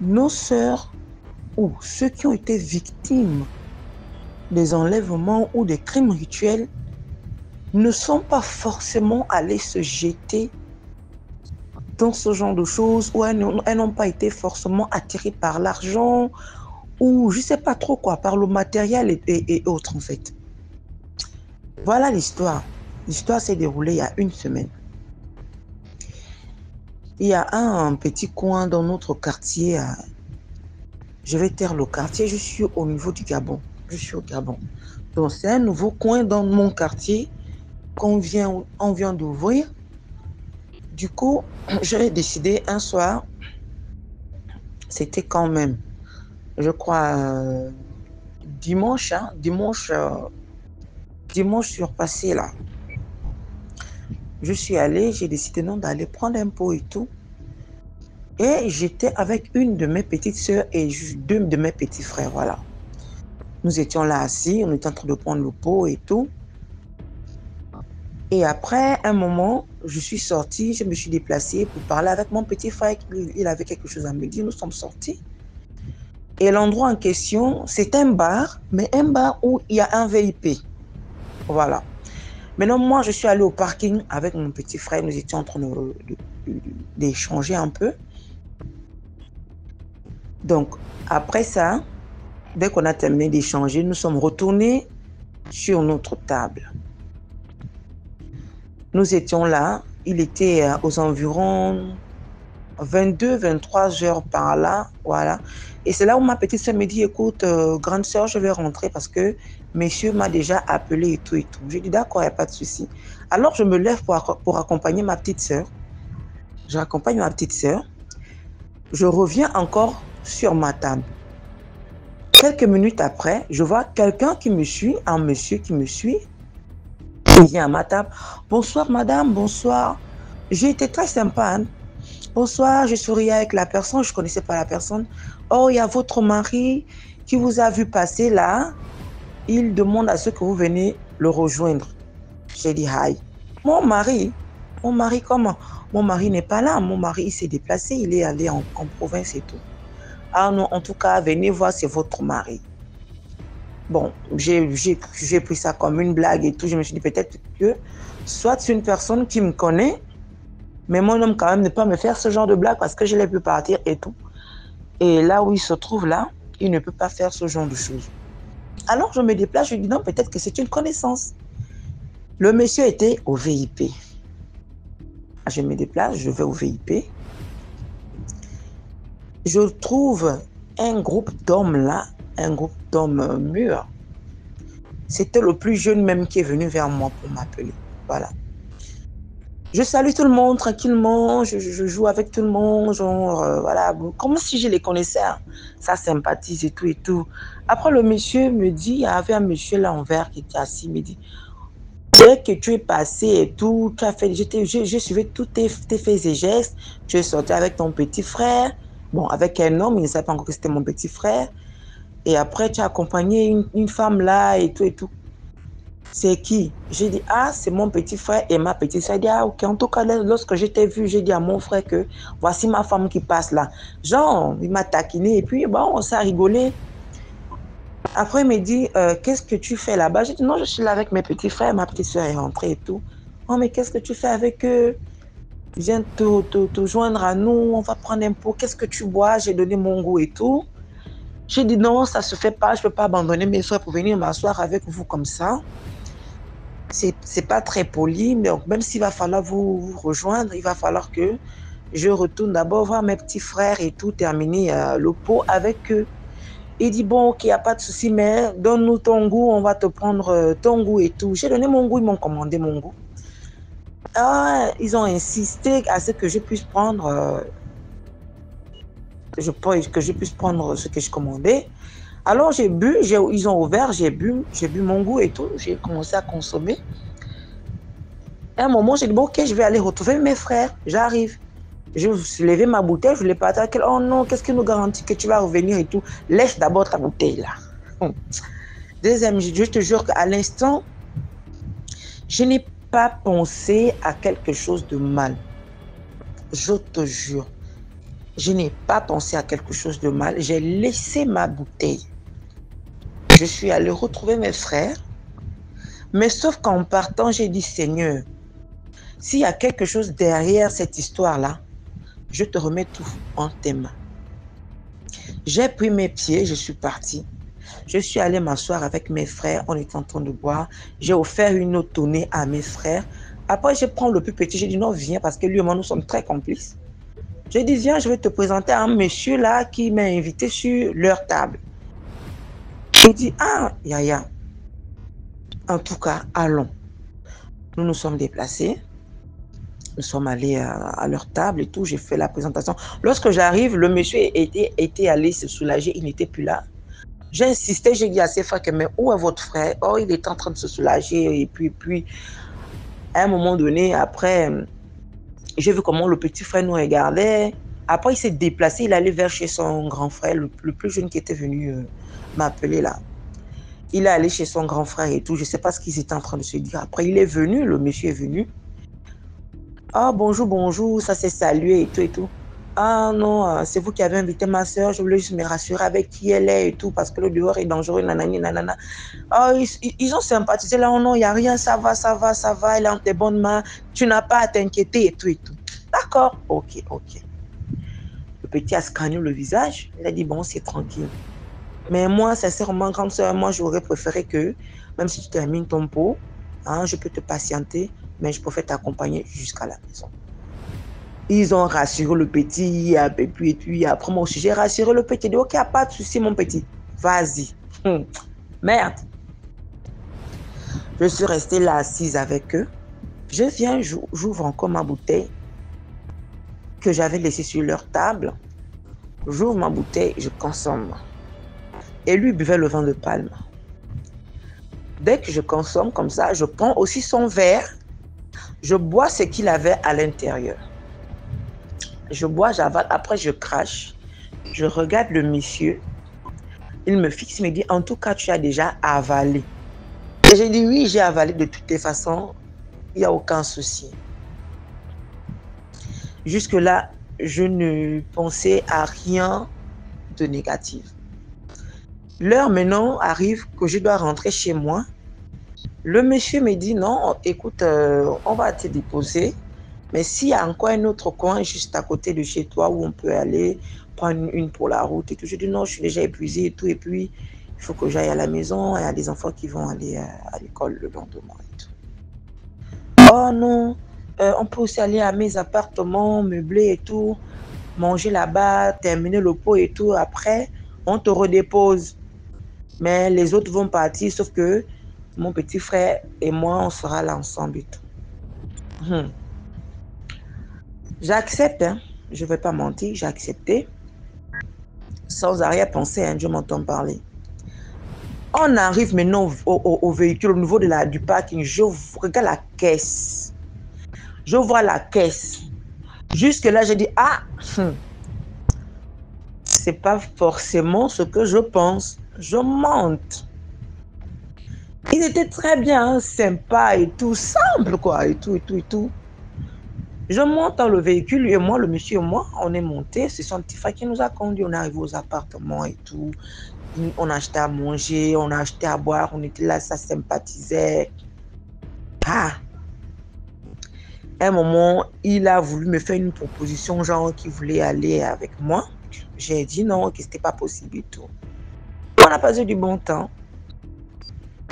nos sœurs ou ceux qui ont été victimes des enlèvements ou des crimes rituels ne sont pas forcément allés se jeter dans ce genre de choses, ou elles n'ont pas été forcément attirées par l'argent ou je ne sais pas trop quoi, par le matériel et autres en fait. Voilà l'histoire. L'histoire s'est déroulée il y a une semaine. Il y a un petit coin dans notre quartier, je vais taire le quartier, je suis au niveau du Gabon. Je suis au Gabon. Donc c'est un nouveau coin dans mon quartier on vient d'ouvrir. Du coup, j'ai décidé un soir, c'était quand même, je crois, dimanche surpassé là. Je suis allée, j'ai décidé non d'aller prendre un pot et tout. Et j'étais avec une de mes petites sœurs et deux de mes petits frères, voilà. Nous étions là assis, on était en train de prendre le pot et tout. Et après un moment, je suis sortie, je me suis déplacée pour parler avec mon petit frère. Il avait quelque chose à me dire, nous sommes sortis. Et l'endroit en question, c'est un bar, mais un bar où il y a un VIP. Voilà. Maintenant, moi, je suis allée au parking avec mon petit frère. Nous étions en train d'échanger un peu. Donc, après ça, dès qu'on a terminé d'échanger, nous sommes retournés sur notre table. Nous étions là, il était aux environs 22-23 heures par là, voilà. Et c'est là où ma petite soeur me dit, écoute, grande soeur, je vais rentrer parce que monsieur m'a déjà appelé et tout et tout. J'ai dit, d'accord, il n'y a pas de souci. Alors, je me lève pour accompagner ma petite soeur. J'accompagne ma petite soeur. Je reviens encore sur ma table. Quelques minutes après, je vois quelqu'un qui me suit, un monsieur qui me suit. Il vient à ma table. Bonsoir madame, bonsoir. J'ai été très sympa. Hein? Bonsoir, je souriais avec la personne, je ne connaissais pas la personne. Oh, il y a votre mari qui vous a vu passer là. Il demande à ce que vous venez le rejoindre. J'ai dit hi. Mon mari comment? Mon mari n'est pas là. Mon mari, il s'est déplacé, il est allé en province et tout. Ah non, en tout cas, venez voir, c'est votre mari. Bon, j'ai pris ça comme une blague et tout. Je me suis dit peut-être que soit c'est une personne qui me connaît, mais mon homme quand même ne peut pas me faire ce genre de blague parce que je l'ai pu partir et tout. Et là où il se trouve là, il ne peut pas faire ce genre de choses. Alors je me déplace, je dis non, peut-être que c'est une connaissance. Le monsieur était au VIP. Je me déplace, je vais au VIP. Je trouve un groupe d'hommes là, un groupe d'hommes mûrs. C'était le plus jeune même qui est venu vers moi pour m'appeler. Voilà. Je salue tout le monde tranquillement, je joue avec tout le monde, genre, voilà, comme si je les connaissais. Hein. Ça sympathise et tout et tout. Après, le monsieur me dit, il y avait un monsieur là en vert qui était assis, il me dit, dès que tu es passé et tout, tu as fait, je suivais tous tes faits et gestes, tu es sorti avec ton petit frère, bon, avec un homme, il ne savait pas encore que c'était mon petit frère, et après, tu as accompagné une femme là et tout et tout. C'est qui? J'ai dit, ah, c'est mon petit frère et ma petite soeur. Il dit, ah, ok. En tout cas, lorsque je t'ai vu, j'ai dit à mon frère que voici ma femme qui passe là. Genre, il m'a taquiné et puis, bon, on s'est rigolé. Après, il me dit, qu'est-ce que tu fais là-bas? J'ai dit, non, je suis là avec mes petits frères. Ma petite soeur est rentrée et tout. Oh, mais qu'est-ce que tu fais avec eux? Viens te joindre à nous, on va prendre un pot. Qu'est-ce que tu bois? J'ai donné mon goût et tout. J'ai dit non, ça se fait pas. Je peux pas abandonner mes soeurs pour venir m'asseoir avec vous comme ça. C'est pas très poli, mais même s'il va falloir vous rejoindre, il va falloir que je retourne d'abord voir mes petits frères et tout, terminer le pot avec eux. Il dit bon, ok, il n'y a pas de souci, mais donne-nous ton goût, on va te prendre ton goût et tout. J'ai donné mon goût, ils m'ont commandé mon goût. Ah, ils ont insisté à ce que je puisse prendre, que je puisse prendre ce que je commandais. Alors j'ai bu, ils ont ouvert, j'ai bu mon goût et tout. J'ai commencé à consommer. À un moment, j'ai dit bon, ok, je vais aller retrouver mes frères. J'arrive. Je levais ma bouteille, je ne l'ai pas attaqué. Oh non, qu'est-ce qui nous garantit que tu vas revenir et tout? Laisse d'abord ta bouteille là. Deuxième, je te jure qu'à l'instant, je n'ai pas pensé à quelque chose de mal. Je te jure. Je n'ai pas pensé à quelque chose de mal. J'ai laissé ma bouteille. Je suis allée retrouver mes frères. Mais sauf qu'en partant, j'ai dit, Seigneur, s'il y a quelque chose derrière cette histoire-là, je te remets tout en tes mains. J'ai pris mes pieds, je suis partie. Je suis allée m'asseoir avec mes frères, on était en train de boire. J'ai offert une autre tournée à mes frères. Après, je prends le plus petit, j'ai dit non, viens, parce que lui et moi, nous sommes très complices. J'ai dit, viens, je vais te présenter un monsieur là qui m'a invité sur leur table. Il dit, ah, Yaya, en tout cas, allons. Nous nous sommes déplacés. Nous sommes allés à leur table et tout. J'ai fait la présentation. Lorsque j'arrive, le monsieur était allé se soulager. Il n'était plus là. J'ai insisté, j'ai dit à ses frères que, mais où est votre frère? Oh, il est en train de se soulager. Et puis, à un moment donné, après, j'ai vu comment le petit frère nous regardait. Après, il s'est déplacé. Il allait vers chez son grand frère, le plus jeune qui était venu m'appeler là. Il est allé chez son grand frère et tout. Je ne sais pas ce qu'ils étaient en train de se dire. Après, il est venu, le monsieur est venu. Ah, bonjour, bonjour, ça s'est salué et tout et tout. Ah non, c'est vous qui avez invité ma soeur, je voulais juste me rassurer avec qui elle est et tout, parce que le dehors est dangereux, nanani, nanana. Ah, ils ont sympathisé là, oh non, il n'y a rien, ça va, elle est en tes bonnes mains, tu n'as pas à t'inquiéter et tout et tout. D'accord, ok. Le petit a scanné le visage, il a dit, bon, c'est tranquille. Mais moi, sincèrement, grande soeur, moi, j'aurais préféré que, même si tu termines ton pot, hein, je peux te patienter, mais je préfère t'accompagner jusqu'à la maison. Ils ont rassuré le petit, et puis après moi aussi, j'ai rassuré le petit. J'ai dit, ok, pas de souci, mon petit, vas-y. Merde. Je suis restée là assise avec eux. Je viens, j'ouvre encore ma bouteille que j'avais laissée sur leur table. J'ouvre ma bouteille, je consomme. Et lui buvait le vin de palme. Dès que je consomme comme ça, je prends aussi son verre. Je bois ce qu'il avait à l'intérieur. Je bois, j'avale, après je crache. Je regarde le monsieur. Il me fixe, il me dit, en tout cas, tu as déjà avalé. Et j'ai dit, oui, j'ai avalé de toutes les façons. Il n'y a aucun souci. Jusque-là, je ne pensais à rien de négatif. L'heure maintenant arrive que je dois rentrer chez moi. Le monsieur me dit, non, écoute, on va te déposer. Mais s'il y a encore un autre coin juste à côté de chez toi où on peut aller prendre une pour la route et tout, je dis non, je suis déjà épuisée et tout. Et puis, il faut que j'aille à la maison. Il y a des enfants qui vont aller à l'école le lendemain et tout. Oh non, on peut aussi aller à mes appartements meublés et tout, manger là-bas, terminer le pot et tout. Après, on te redépose. Mais les autres vont partir, sauf que mon petit frère et moi, on sera là ensemble et tout. J'accepte, hein. Je ne vais pas mentir, j'ai accepté. Sans arrière-pensée, hein, je m'entends parler. On arrive maintenant au véhicule, au niveau du parking. Je regarde la caisse. Je vois la caisse. Jusque-là, j'ai dit, ah, c'est pas forcément ce que je pense. Je monte. Il était très bien, sympa et tout, simple quoi, et tout. Je monte dans le véhicule, lui et moi, le monsieur et moi, on est montés. C'est son petit frère qui nous a conduits. On est arrivé aux appartements et tout. On a acheté à manger, on a acheté à boire. On était là, ça sympathisait. Ah! À un moment, il a voulu me faire une proposition, genre qu'il voulait aller avec moi. J'ai dit non, que c'était pas possible et tout. On a passé du bon temps.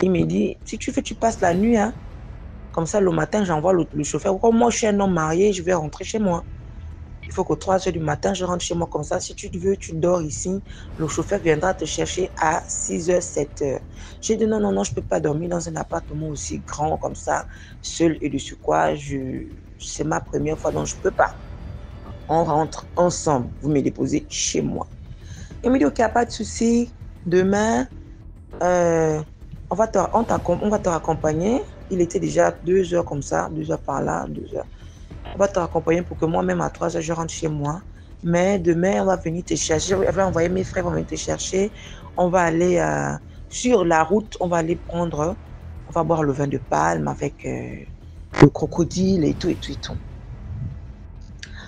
Il me dit, si tu fais, tu passes la nuit, hein. Comme ça, le matin, j'envoie le chauffeur. Comme moi, je suis un homme marié, je vais rentrer chez moi. Il faut qu'aux 3 heures du matin, je rentre chez moi comme ça. Si tu veux, tu dors ici. Le chauffeur viendra te chercher à 6 heures, 7 heures. J'ai dit non, non, non, je ne peux pas dormir dans un appartement aussi grand comme ça, seul et dessus quoi. C'est ma première fois, donc je ne peux pas. On rentre ensemble. Vous me déposez chez moi. Il me dit, ok, pas de souci. Demain, on va te raccompagner. Il était déjà 2 heures comme ça, 2 heures par là, 2 heures. On va te raccompagner pour que moi-même à 3 heures, je rentre chez moi. Mais demain, on va venir te chercher. Elle va envoyer mes frères, vont venir te chercher. On va aller sur la route, on va aller prendre, on va boire le vin de palme avec le crocodile et tout, et tout, et tout.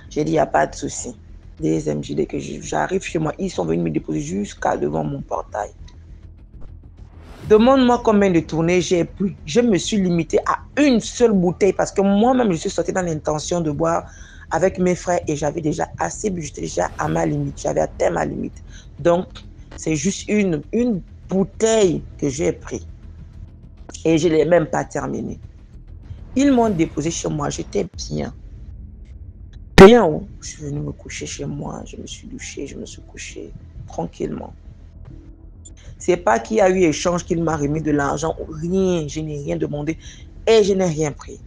J'ai dit, il n'y a pas de souci. Des MJ, dès que j'arrive chez moi, ils sont venus me déposer jusqu'à devant mon portail. Demande-moi combien de tournées j'ai pris. Je me suis limitée à une seule bouteille parce que moi-même, je suis sortie dans l'intention de boire avec mes frères et j'avais déjà assez bu. J'étais déjà à ma limite. J'avais atteint ma limite. Donc, c'est juste une bouteille que j'ai pris. Et je ne l'ai même pas terminée. Ils m'ont déposé chez moi. J'étais bien. Bien où je suis venue me coucher chez moi. Je me suis douchée, je me suis couchée tranquillement. C'est pas qu'il y a eu échange, qu'il m'a remis de l'argent ou rien. Je n'ai rien demandé et je n'ai rien pris.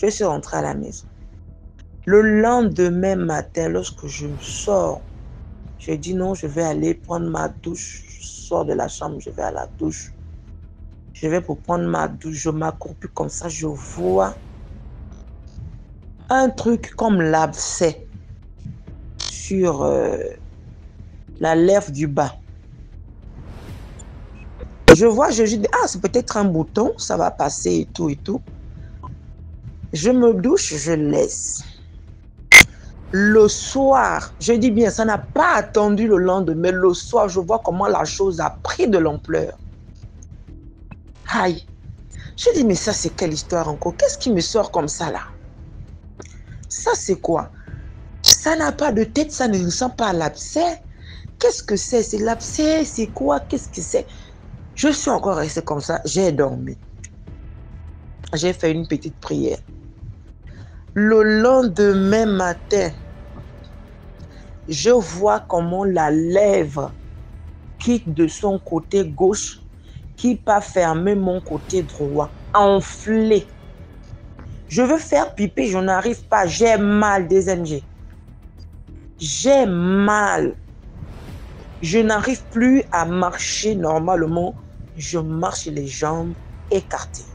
Je suis rentrée à la maison. Le lendemain matin, lorsque je sors, je dis non, je vais aller prendre ma douche. Je sors de la chambre, je vais à la douche. Je vais pour prendre ma douche, je m'accroupis comme ça, je vois un truc comme l'abcès sur la lèvre du bas. Je vois, je dis, ah, c'est peut-être un bouton, ça va passer et tout et tout. Je me douche, je laisse. Le soir, je dis bien, ça n'a pas attendu le lendemain. Le soir, je vois comment la chose a pris de l'ampleur. Aïe. Je dis, mais ça, c'est quelle histoire encore? Qu'est-ce qui me sort comme ça là? Ça, c'est quoi? Ça n'a pas de tête, ça ne ressemble pas à l'abcès. Qu'est-ce que c'est? C'est l'abcès? C'est quoi? Qu'est-ce que c'est? Je suis encore restée comme ça, j'ai dormi. J'ai fait une petite prière. Le lendemain matin, je vois comment la lèvre quitte de son côté gauche, qui part fermer mon côté droit, enflé. Je veux faire pipi, je n'arrive pas, j'ai mal des MG. J'ai mal. Je n'arrive plus à marcher normalement. Je marche les jambes écartées.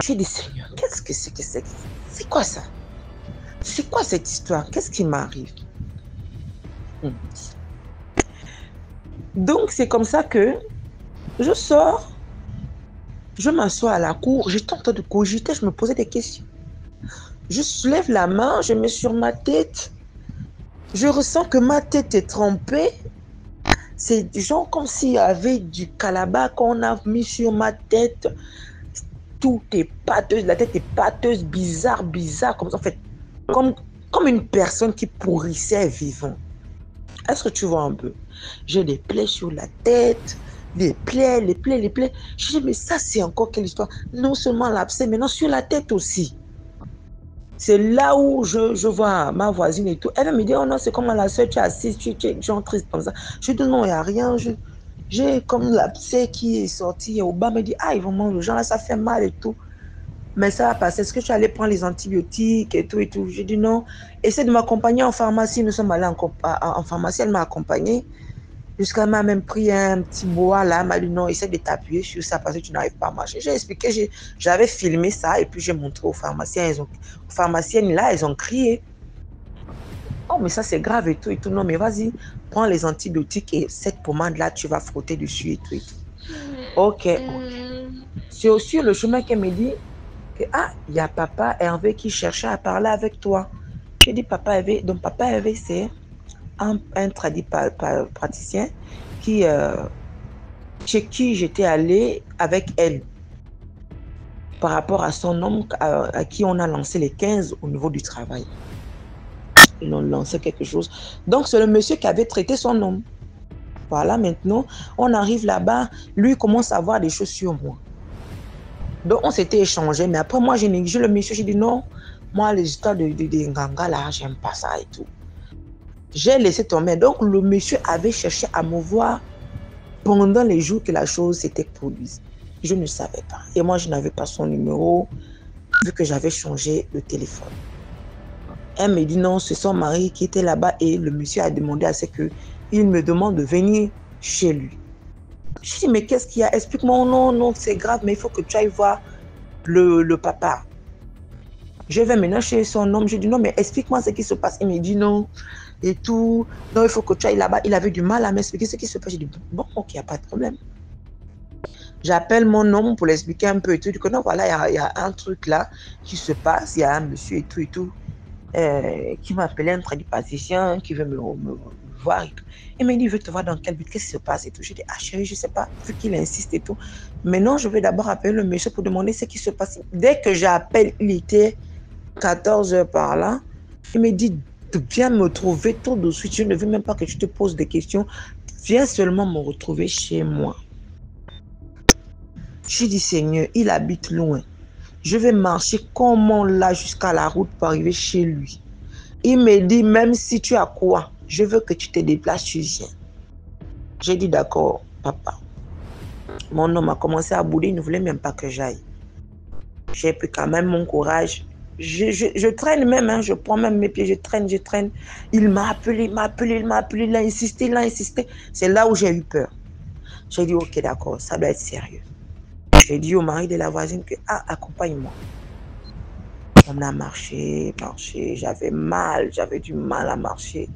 J'ai dit, Seigneur, qu'est-ce que c'est que c'est? C'est quoi ça? C'est quoi cette histoire? Qu'est-ce qui m'arrive? Donc, c'est comme ça que je sors, je m'assois à la cour, j'étais en train de cogiter, je me posais des questions. Je soulève la main, je mets sur ma tête. Je ressens que ma tête est trempée. C'est genre comme s'il y avait du calabat qu'on a mis sur ma tête. Tout est pâteuse, la tête est pâteuse, bizarre, comme ça. En fait, comme une personne qui pourrissait vivant. Est-ce que tu vois un peu? J'ai des plaies sur la tête, les plaies. Je dis, mais ça, c'est encore quelle histoire? Non seulement l'abcès, mais non sur la tête aussi. C'est là où je vois ma voisine et tout. Elle me dit, oh non, c'est comme la soeur, tu es assise, tu es genre triste comme ça. Je dis, non, il n'y a rien. J'ai comme l'abcès qui est sorti. Au bas, me dit, ah, ils vont manger le genre là, ça fait mal et tout. Mais ça va passer. Est-ce que tu allais prendre les antibiotiques et tout et tout? J'ai dit non. Essaie de m'accompagner en pharmacie. Nous sommes allés en pharmacie. Elle m'a accompagné. Jusqu'à m'a même pris un petit bois là. Elle m'a dit non, essaie de t'appuyer sur ça parce que tu n'arrives pas à marcher. J'ai expliqué, j'avais filmé ça et puis j'ai montré aux pharmaciens. Aux pharmaciennes là, elles ont crié. Oh, mais ça c'est grave et tout et tout. Non, mais vas-y, prends les antibiotiques et cette pommade là, tu vas frotter dessus et tout et tout. Ok. C'est aussi le chemin qu'elle me dit. Ah, il y a papa Hervé qui cherchait à parler avec toi. J'ai dit papa Hervé. Donc papa Hervé, c'est un praticien chez qui j'étais allée avec elle. par rapport à son homme à qui on a lancé les 15 au niveau du travail. Ils ont lancé quelque chose. Donc, c'est le monsieur qui avait traité son homme. Voilà, maintenant, on arrive là-bas, lui commence à voir des choses sur moi. Donc, on s'était échangé, mais après, moi, j'ai négligé le monsieur, j'ai dit non, moi, les histoires de Nganga, là, j'aime pas ça et tout. J'ai laissé tomber. Donc, le monsieur avait cherché à me voir pendant les jours que la chose s'était produite. Je ne savais pas. Et moi, je n'avais pas son numéro, vu que j'avais changé de téléphone. Elle me dit non, c'est son mari qui était là-bas et le monsieur a demandé à ce qu'il me demande de venir chez lui. Je dis, mais qu'est-ce qu'il y a? Explique-moi. Non, non, c'est grave, mais il faut que tu ailles voir le papa. Je vais maintenant chez son homme. Je dis, non, mais explique-moi ce qui se passe. Il me dit non et tout. Non, il faut que tu ailles là-bas. Il avait du mal à m'expliquer ce qui se passe. Je dis, bon, ok, il n'y a pas de problème. J'appelle mon homme pour l'expliquer un peu et tout. Je dis que non, voilà, il y a un truc là qui se passe. Il y a un monsieur et tout. Qui m'a appelé un tradipraticien qui veut me voir. Et tout. Il m'a dit, il veut te voir dans quel but, qu'est-ce qui se passe et tout. Je dis, ah chérie, je ne sais pas, vu qu'il insiste et tout. Mais non, je vais d'abord appeler le monsieur pour demander ce qui se passe. Dès que j'appelle, il était 14 h par là. Il me dit, viens me trouver tout de suite. Je ne veux même pas que tu te poses des questions. Viens seulement me retrouver chez moi. Je dis, Seigneur, il habite loin. Je vais marcher comment là jusqu'à la route pour arriver chez lui. Il me dit, même si tu as quoi, je veux que tu te déplaces, tu viens. J'ai dit, d'accord, papa. Mon homme a commencé à bouder, il ne voulait même pas que j'aille. J'ai pris quand même mon courage. Je traîne même, hein, je prends même mes pieds, je traîne. Il m'a appelé, il a insisté. C'est là où j'ai eu peur. J'ai dit, ok, d'accord, ça doit être sérieux. J'ai dit au mari de la voisine que, accompagne-moi. On a marché, j'avais du mal à marcher.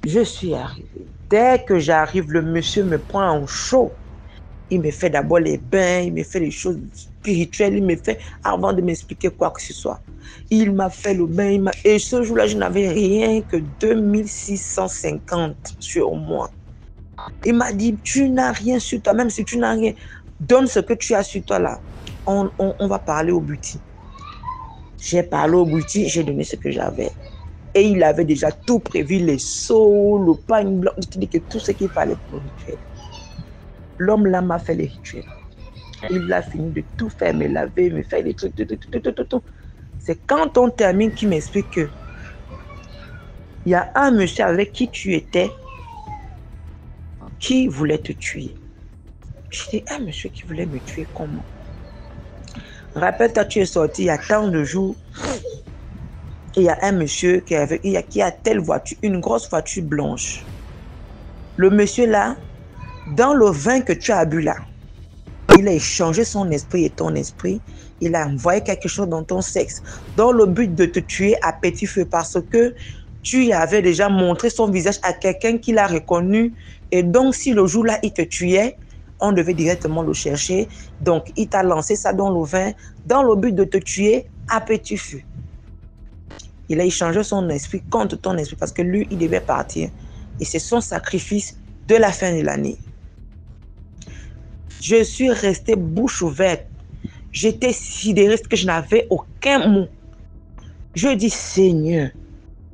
Je suis arrivée. Dès que j'arrive, le monsieur me prend en chaud. Il me fait d'abord les bains, il me fait les choses spirituelles, il me fait avant de m'expliquer quoi que ce soit. Il m'a fait le bain, et ce jour-là, je n'avais rien que 2650 sur moi. Il m'a dit, tu n'as rien sur toi, même si tu n'as rien, donne ce que tu as sur toi là. On va parler au buti. J'ai parlé au buti, j'ai donné ce que j'avais. Et il avait déjà tout prévu, les seaux, le pain blanc, je dis que tout ce qu'il fallait pour le rituel. L'homme là m'a fait les rituels. Il a fini de tout faire, me laver, me faire des trucs, tout. C'est quand on termine qu'il m'explique que il y a un monsieur avec qui tu étais qui voulait te tuer. Je dis, un monsieur qui voulait me tuer, comment? Rappelle-toi, tu es sorti il y a tant de jours. Il y a un monsieur qui a telle voiture, une grosse voiture blanche. Le monsieur là, dans le vin que tu as bu là, il a échangé son esprit et ton esprit. Il a envoyé quelque chose dans ton sexe, dans le but de te tuer à petit feu, parce que tu avais déjà montré son visage à quelqu'un qui l'a reconnu. Et donc, si le jour-là, il te tuait, on devait directement le chercher. Donc, il t'a lancé ça dans le vin, dans le but de te tuer à petit feu. Il a échangé son esprit contre ton esprit parce que lui, il devait partir. Et c'est son sacrifice de la fin de l'année. Je suis restée bouche ouverte. J'étais sidérée parce que je n'avais aucun mot. Je dis, Seigneur,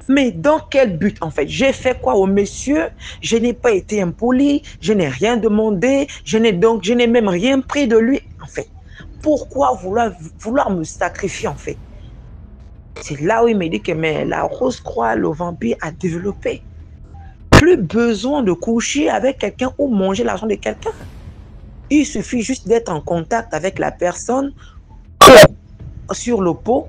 mais dans quel but en fait? J'ai fait quoi au monsieur? Je n'ai pas été impoli, je n'ai rien demandé, je n'ai même rien pris de lui. En fait, pourquoi vouloir me sacrifier en fait? C'est là où il me dit que mais la Rose-Croix, le vampire a développé. Plus besoin de coucher avec quelqu'un ou manger l'argent de quelqu'un. Il suffit juste d'être en contact avec la personne sur le pot,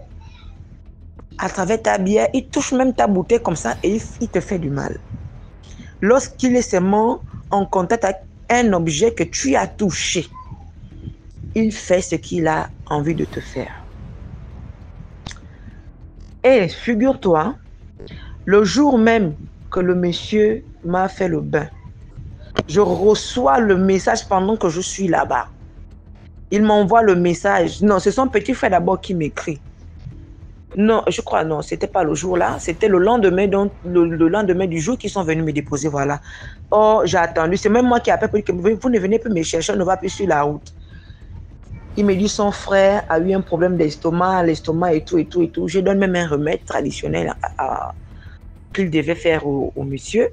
à travers ta bière, il touche même ta bouteille comme ça et il te fait du mal. Lorsqu'il est seulement en contact avec un objet que tu as touché, il fait ce qu'il a envie de te faire. Et figure-toi, le jour même que le monsieur m'a fait le bain, je reçois le message pendant que je suis là-bas. Il m'envoie le message. Non, c'est son petit frère d'abord qui m'écrit. Non, je crois non, c'était pas le jour là, c'était le lendemain, donc le lendemain du jour qu'ils sont venus me déposer, voilà. Oh, j'ai attendu, c'est même moi qui appelle pour dire que vous ne venez plus me chercher, on ne va plus sur la route. Il me dit son frère a eu un problème d'estomac, l'estomac et tout, et tout, et tout. Je donne même un remède traditionnel qu'il devait faire au monsieur.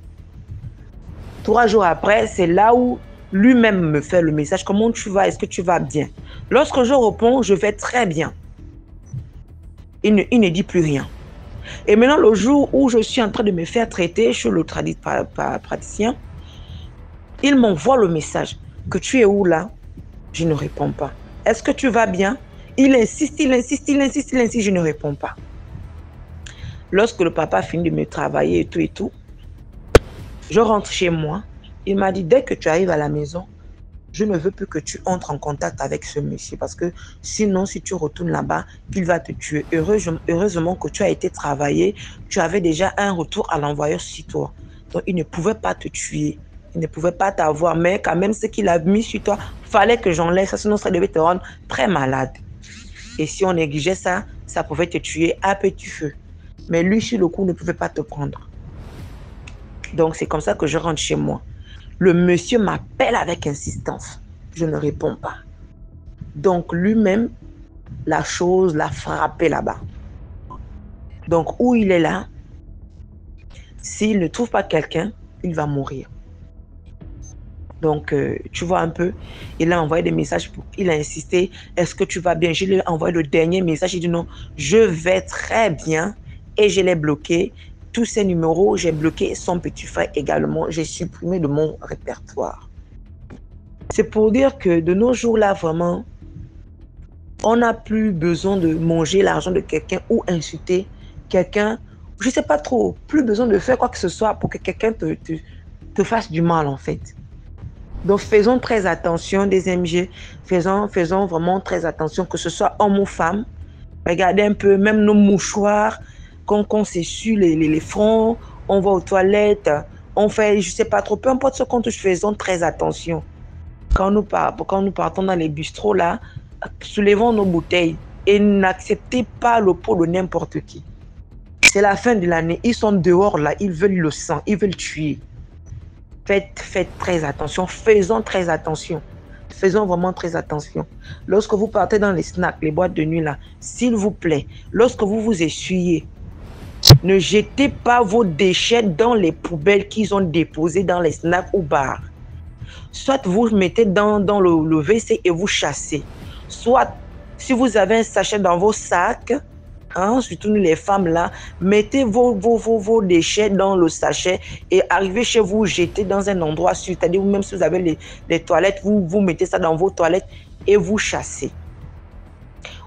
3 jours après, c'est là où lui-même me fait le message. Comment tu vas? Est-ce que tu vas bien? Lorsque je réponds, je vais très bien. Il ne dit plus rien. Et maintenant, le jour où je suis en train de me faire traiter chez le praticien, il m'envoie le message. Que tu es où là? Je ne réponds pas. Est-ce que tu vas bien? Il insiste, il insiste, il insiste, il insiste, je ne réponds pas. Lorsque le papa finit de me travailler et tout, je rentre chez moi. Il m'a dit, dès que tu arrives à la maison, je ne veux plus que tu entres en contact avec ce monsieur parce que sinon, si tu retournes là-bas, il va te tuer. Heureusement que tu as été travaillé, tu avais déjà un retour à l'envoyeur sur toi. Donc, il ne pouvait pas te tuer. Il ne pouvait pas t'avoir, mais quand même, ce qu'il a mis sur toi, fallait que j'enlève ça, sinon ça devait te rendre très malade. Et si on négligeait ça, ça pouvait te tuer à petit feu. Mais lui, sur le coup, ne pouvait pas te prendre. Donc, c'est comme ça que je rentre chez moi. Le monsieur m'appelle avec insistance. Je ne réponds pas. Donc, lui-même, la chose l'a frappé là-bas. Donc, où il est là, s'il ne trouve pas quelqu'un, il va mourir. Donc, tu vois un peu, il a envoyé des messages, il a insisté, est-ce que tu vas bien? Je lui ai envoyé le dernier message, il dit non, je vais très bien et je l'ai bloqué. Tous ces numéros, j'ai bloqué son petit frère également, j'ai supprimé de mon répertoire. C'est pour dire que de nos jours là, vraiment, on n'a plus besoin de manger l'argent de quelqu'un ou insulter quelqu'un. Je ne sais pas trop, plus besoin de faire quoi que ce soit pour que quelqu'un te fasse du mal en fait. Donc, faisons très attention des MG, faisons vraiment très attention, que ce soit homme ou femme. Regardez un peu, même nos mouchoirs, qu'on s'essuie les fronts, on va aux toilettes, on fait, je ne sais pas trop, peu importe ce qu'on touche, faisons très attention. Quand nous partons dans les bistrots, là, soulevons nos bouteilles et n'acceptez pas le pot de n'importe qui. C'est la fin de l'année, ils sont dehors là, ils veulent le sang, ils veulent tuer. Faites très attention, faisons très attention. Faisons vraiment très attention. Lorsque vous partez dans les snacks, les boîtes de nuit là, s'il vous plaît, lorsque vous vous essuyez, ne jetez pas vos déchets dans les poubelles qu'ils ont déposées dans les snacks ou bars. Soit vous mettez dans le WC et vous chassez. Soit, si vous avez un sachet dans vos sacs, surtout nous les femmes là, mettez vos déchets dans le sachet et arrivez chez vous, jetez dans un endroit sûr, c'est-à-dire même si vous avez les toilettes, vous mettez ça dans vos toilettes et vous chassez.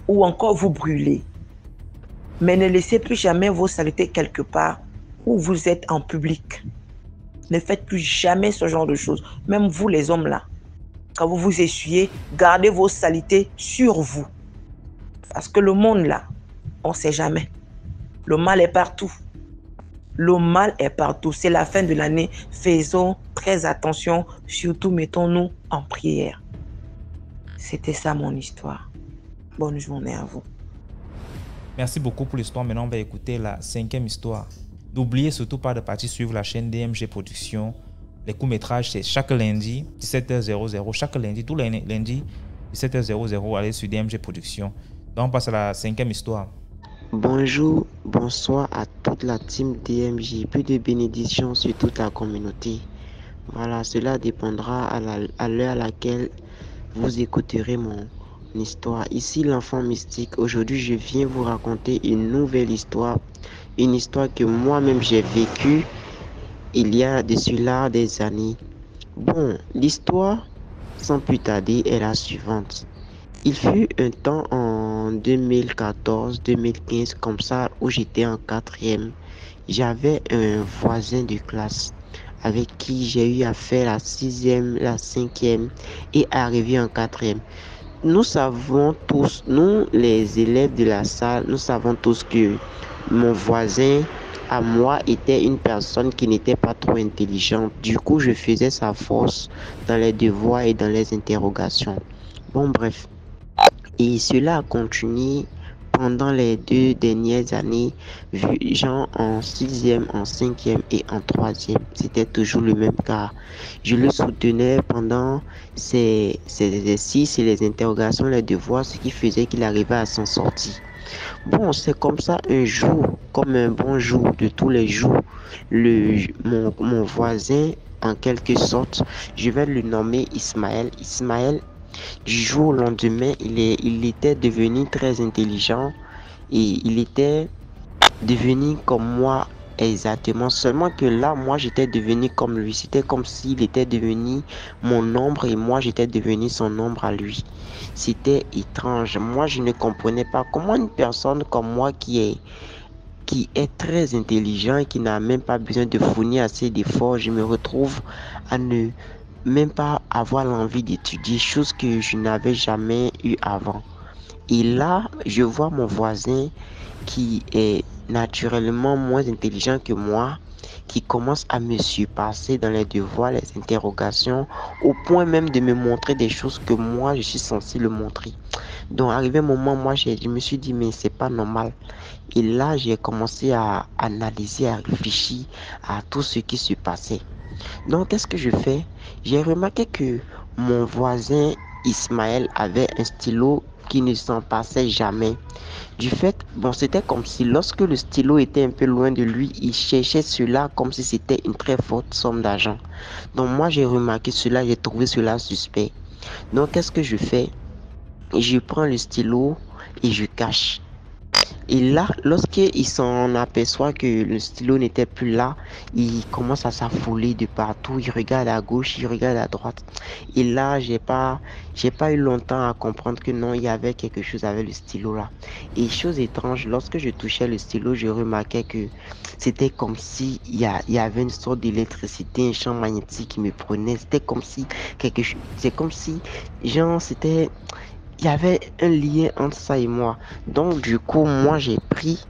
Ou encore vous brûlez. Mais ne laissez plus jamais vos saletés quelque part où vous êtes en public. Ne faites plus jamais ce genre de choses. Même vous les hommes là, quand vous vous essuyez, gardez vos saletés sur vous. Parce que le monde là, on ne sait jamais. Le mal est partout. Le mal est partout. C'est la fin de l'année. Faisons très attention. Surtout, mettons-nous en prière. C'était ça mon histoire. Bonne journée à vous. Merci beaucoup pour l'histoire. Maintenant, on va écouter la 5e histoire. N'oubliez surtout pas de partir suivre la chaîne DMG Productions. Les courts-métrages, c'est chaque lundi, 17h00. Chaque lundi, tous les lundis, 17h00. Allez sur DMG Productions. Donc, on passe à la 5e histoire. Bonjour, bonsoir à toute la team DMJ, plus de bénédictions sur toute la communauté. Voilà, cela dépendra à l'heure à laquelle vous écouterez mon histoire. Ici l'enfant mystique, aujourd'hui je viens vous raconter une nouvelle histoire, une histoire que moi-même j'ai vécue il y a de cela des années. Bon, l'histoire, sans plus tarder, est la suivante. Il fut un temps en 2014-2015 comme ça où j'étais en 4e. J'avais un voisin de classe avec qui j'ai eu à faire la 6e, la 5e et arrivé en 4e. Nous savons tous, nous les élèves de la salle, nous savons tous que mon voisin à moi était une personne qui n'était pas trop intelligente. Du coup, je faisais sa force dans les devoirs et dans les interrogations. Bon, bref. Et cela a continué pendant les 2 dernières années, vu gens en 6e, en 5e et en 3e, c'était toujours le même cas. Je le soutenais pendant ses exercices et les interrogations, les devoirs, ce qui faisait qu'il arrivait à s'en sortir. Bon, c'est comme ça un jour, comme un bon jour de tous les jours, mon voisin, en quelque sorte, je vais le nommer Ismaël. Ismaël, du jour au lendemain, il était devenu très intelligent et il était devenu comme moi exactement. Seulement que là, moi, j'étais devenu comme lui. C'était comme s'il était devenu mon ombre et moi, j'étais devenu son ombre à lui. C'était étrange. Moi, je ne comprenais pas comment une personne comme moi qui est très intelligent et qui n'a même pas besoin de fournir assez d'efforts, je me retrouve à ne même pas avoir l'envie d'étudier, chose que je n'avais jamais eu avant. Et là, je vois mon voisin qui est naturellement moins intelligent que moi, qui commence à me surpasser dans les devoirs, les interrogations, au point même de me montrer des choses que moi, je suis censé le montrer. Donc, arrivé un moment, moi, je me suis dit, mais c'est pas normal. Et là, j'ai commencé à analyser, à réfléchir à tout ce qui se passait. Donc, qu'est-ce que je fais? J'ai remarqué que mon voisin Ismaël avait un stylo qui ne s'en passait jamais. Du fait, bon, c'était comme si lorsque le stylo était un peu loin de lui, il cherchait cela comme si c'était une très forte somme d'argent. Donc, moi, j'ai remarqué cela, j'ai trouvé cela suspect. Donc, qu'est-ce que je fais? Je prends le stylo et je cache. Et là, lorsqu'il s'en aperçoit que le stylo n'était plus là, il commence à s'affoler de partout. Il regarde à gauche, il regarde à droite. Et là, j'ai pas eu longtemps à comprendre que non, il y avait quelque chose avec le stylo là. Et chose étrange, lorsque je touchais le stylo, je remarquais que c'était comme si il y avait une sorte d'électricité, un champ magnétique qui me prenait. C'était comme si c'est comme si, genre, il y avait un lien entre ça et moi. Donc, du coup, moi, j'ai pris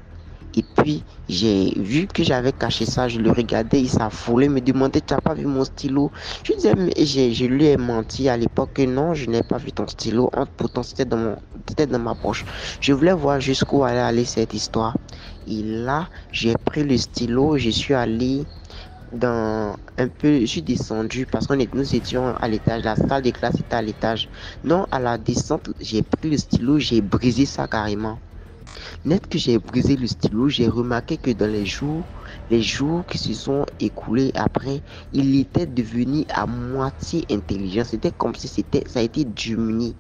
et puis j'ai vu que j'avais caché ça. Je le regardais, il s'affolait, me demandait, tu n'as pas vu mon stylo? Je disais, mais je lui ai menti à l'époque que non, je n'ai pas vu ton stylo. Pourtant, c'était dans ma poche. Je voulais voir jusqu'où allait aller cette histoire. Et là, j'ai pris le stylo, je suis allé je suis descendu parce nous étions à l'étage, la salle de classe était à l'étage. Non, à la descente, j'ai pris le stylo, j'ai brisé ça carrément. Net que j'ai brisé le stylo, j'ai remarqué que dans les jours qui se sont écoulés après, il était devenu à moitié intelligent. C'était comme si ça a été diminué.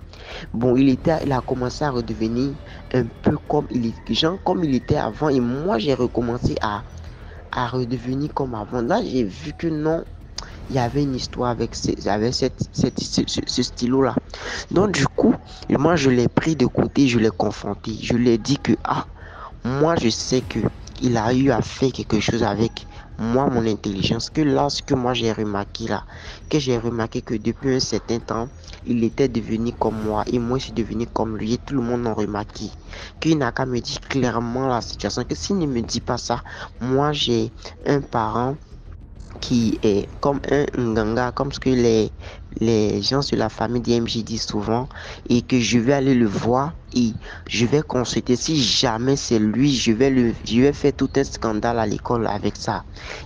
Bon, il a commencé à redevenir un peu comme comme il était avant et moi j'ai recommencé à redevenir comme avant. Là, j'ai vu que non, il y avait une histoire avec ce stylo-là. Donc, du coup, moi, je l'ai pris de côté, je l'ai confronté. Je lui ai dit que, moi, je sais que il a eu à faire quelque chose avec moi, mon intelligence. Que là, ce que moi, j'ai remarqué là, que depuis un certain temps, il était devenu comme moi et moi, je suis devenu comme lui et tout le monde a remarqué. Qu'il n'a qu'à me dire clairement la situation. Que s'il ne me dit pas ça, moi, j'ai un parent qui est comme un nganga, comme ce que les gens sur la famille d'IMJ disent souvent, et que je vais aller le voir et je vais consulter. Si jamais c'est lui, je vais faire tout un scandale à l'école avec ça.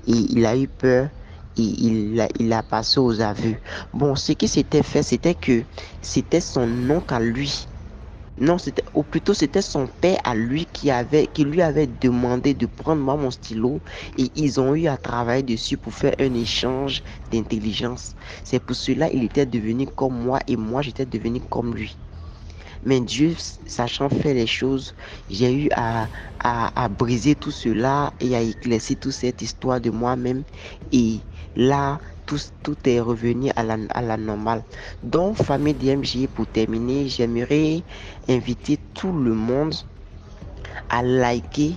Et il a eu peur. Et il a passé aux aveux. Bon, ce qui s'était fait, c'était que c'était son oncle à lui. Non, c'était son père à lui qui lui avait demandé de prendre moi mon stylo et ils ont eu à travailler dessus pour faire un échange d'intelligence. C'est pour cela qu'il était devenu comme moi et moi j'étais devenu comme lui. Mais Dieu, sachant faire les choses, j'ai eu à briser tout cela et à éclaircir toute cette histoire de moi-même. Et là, tout est revenu à la normale. Donc, famille DMJ, pour terminer, j'aimerais inviter tout le monde à liker,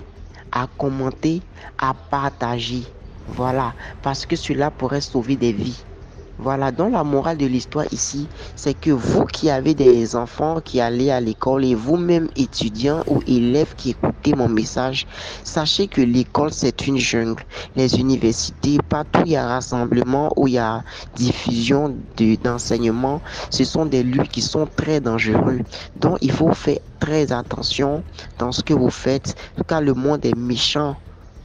à commenter, à partager. Voilà, parce que cela pourrait sauver des vies. Voilà, donc la morale de l'histoire ici, c'est que vous qui avez des enfants qui allez à l'école et vous-même étudiants ou élèves qui écoutez mon message, sachez que l'école c'est une jungle. Les universités, partout où il y a rassemblement, où il y a diffusion d'enseignement, ce sont des lieux qui sont très dangereux. Donc il faut faire très attention dans ce que vous faites, car le monde est méchant.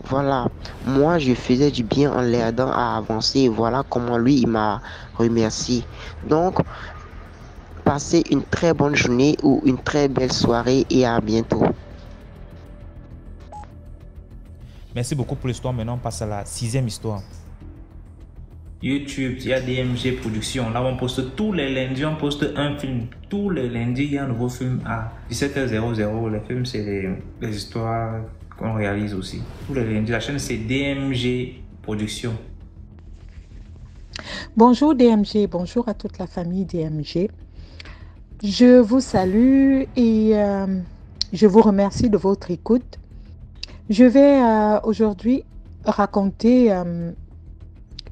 Voilà, moi je faisais du bien en l'aidant à avancer et voilà comment lui il m'a remercié. Donc, passez une très bonne journée ou une très belle soirée et à bientôt. Merci beaucoup pour l'histoire. Maintenant, on passe à la 6e histoire. YouTube, il y a DMG Productions. Là, on poste tous les lundis, on poste un film. Tous les lundis, il y a un nouveau film à 17h00. Les films, c'est les histoires qu'on réalise aussi. Tous les lundis, la chaîne, c'est DMG Productions. Bonjour DMG, bonjour à toute la famille DMG. Je vous salue et je vous remercie de votre écoute. Je vais aujourd'hui raconter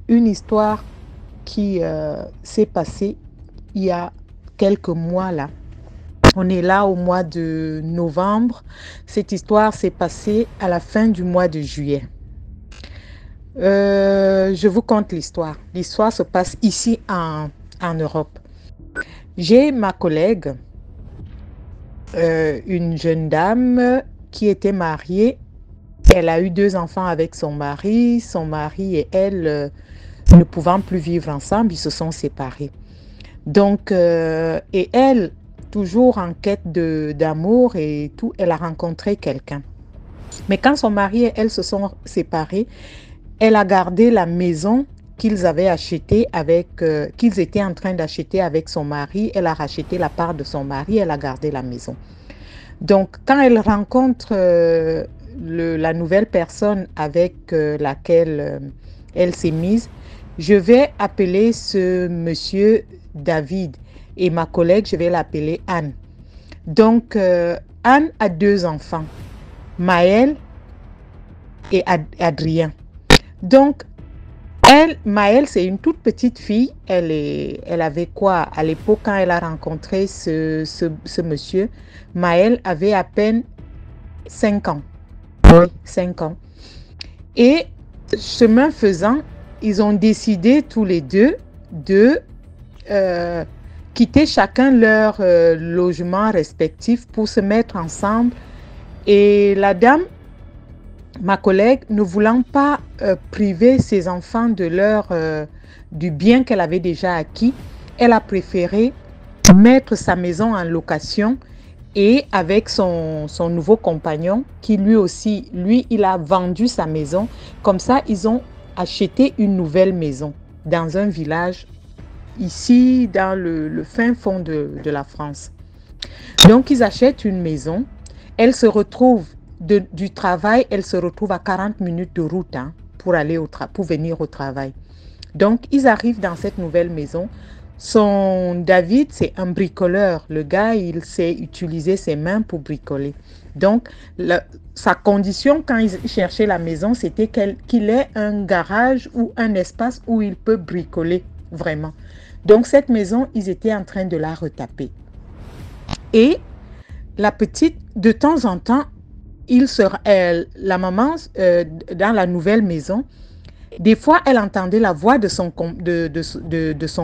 une histoire qui s'est passée il y a quelques mois là. On est là au mois de novembre. Cette histoire s'est passée à la fin du mois de juillet. Je vous conte l'histoire. L'histoire se passe ici en Europe. J'ai ma collègue, une jeune dame qui était mariée. Elle a eu 2 enfants avec son mari. Son mari et elle, ne pouvant plus vivre ensemble, ils se sont séparés. Donc, et elle, toujours en quête d'amour et tout, elle a rencontré quelqu'un. Mais quand son mari et elle se sont séparés, elle a gardé la maison qu'ils avaient achetée qu'ils étaient en train d'acheter avec son mari. Elle a racheté la part de son mari, elle a gardé la maison. Donc, quand elle rencontre la nouvelle personne avec laquelle elle s'est mise, je vais appeler ce monsieur David et ma collègue, je vais l'appeler Anne. Donc, Anne a 2 enfants, Maëlle et Adrien. Donc, Maëlle, c'est une toute petite fille. Elle avait quoi à l'époque quand elle a rencontré ce monsieur? Maëlle avait à peine 5 ans. Oui, 5 ans. Et chemin faisant, ils ont décidé tous les deux de quitter chacun leur logement respectif pour se mettre ensemble. Et la dame, ma collègue, ne voulant pas priver ses enfants de du bien qu'elle avait déjà acquis, elle a préféré mettre sa maison en location et avec son nouveau compagnon qui lui aussi, il a vendu sa maison. Comme ça, ils ont acheté une nouvelle maison dans un village ici dans le fin fond de la France. Donc, ils achètent une maison. Elle se retrouve du travail, elle se retrouve à 40 minutes de route pour venir au travail. Donc, ils arrivent dans cette nouvelle maison. Son David, c'est un bricoleur. Le gars, il sait utiliser ses mains pour bricoler. Donc, sa condition quand il cherchait la maison, c'était qu'il ait un garage ou un espace où il peut bricoler vraiment. Donc, cette maison, ils étaient en train de la retaper. Et la petite, de temps en temps, la maman, dans la nouvelle maison, des fois, elle entendait la voix de son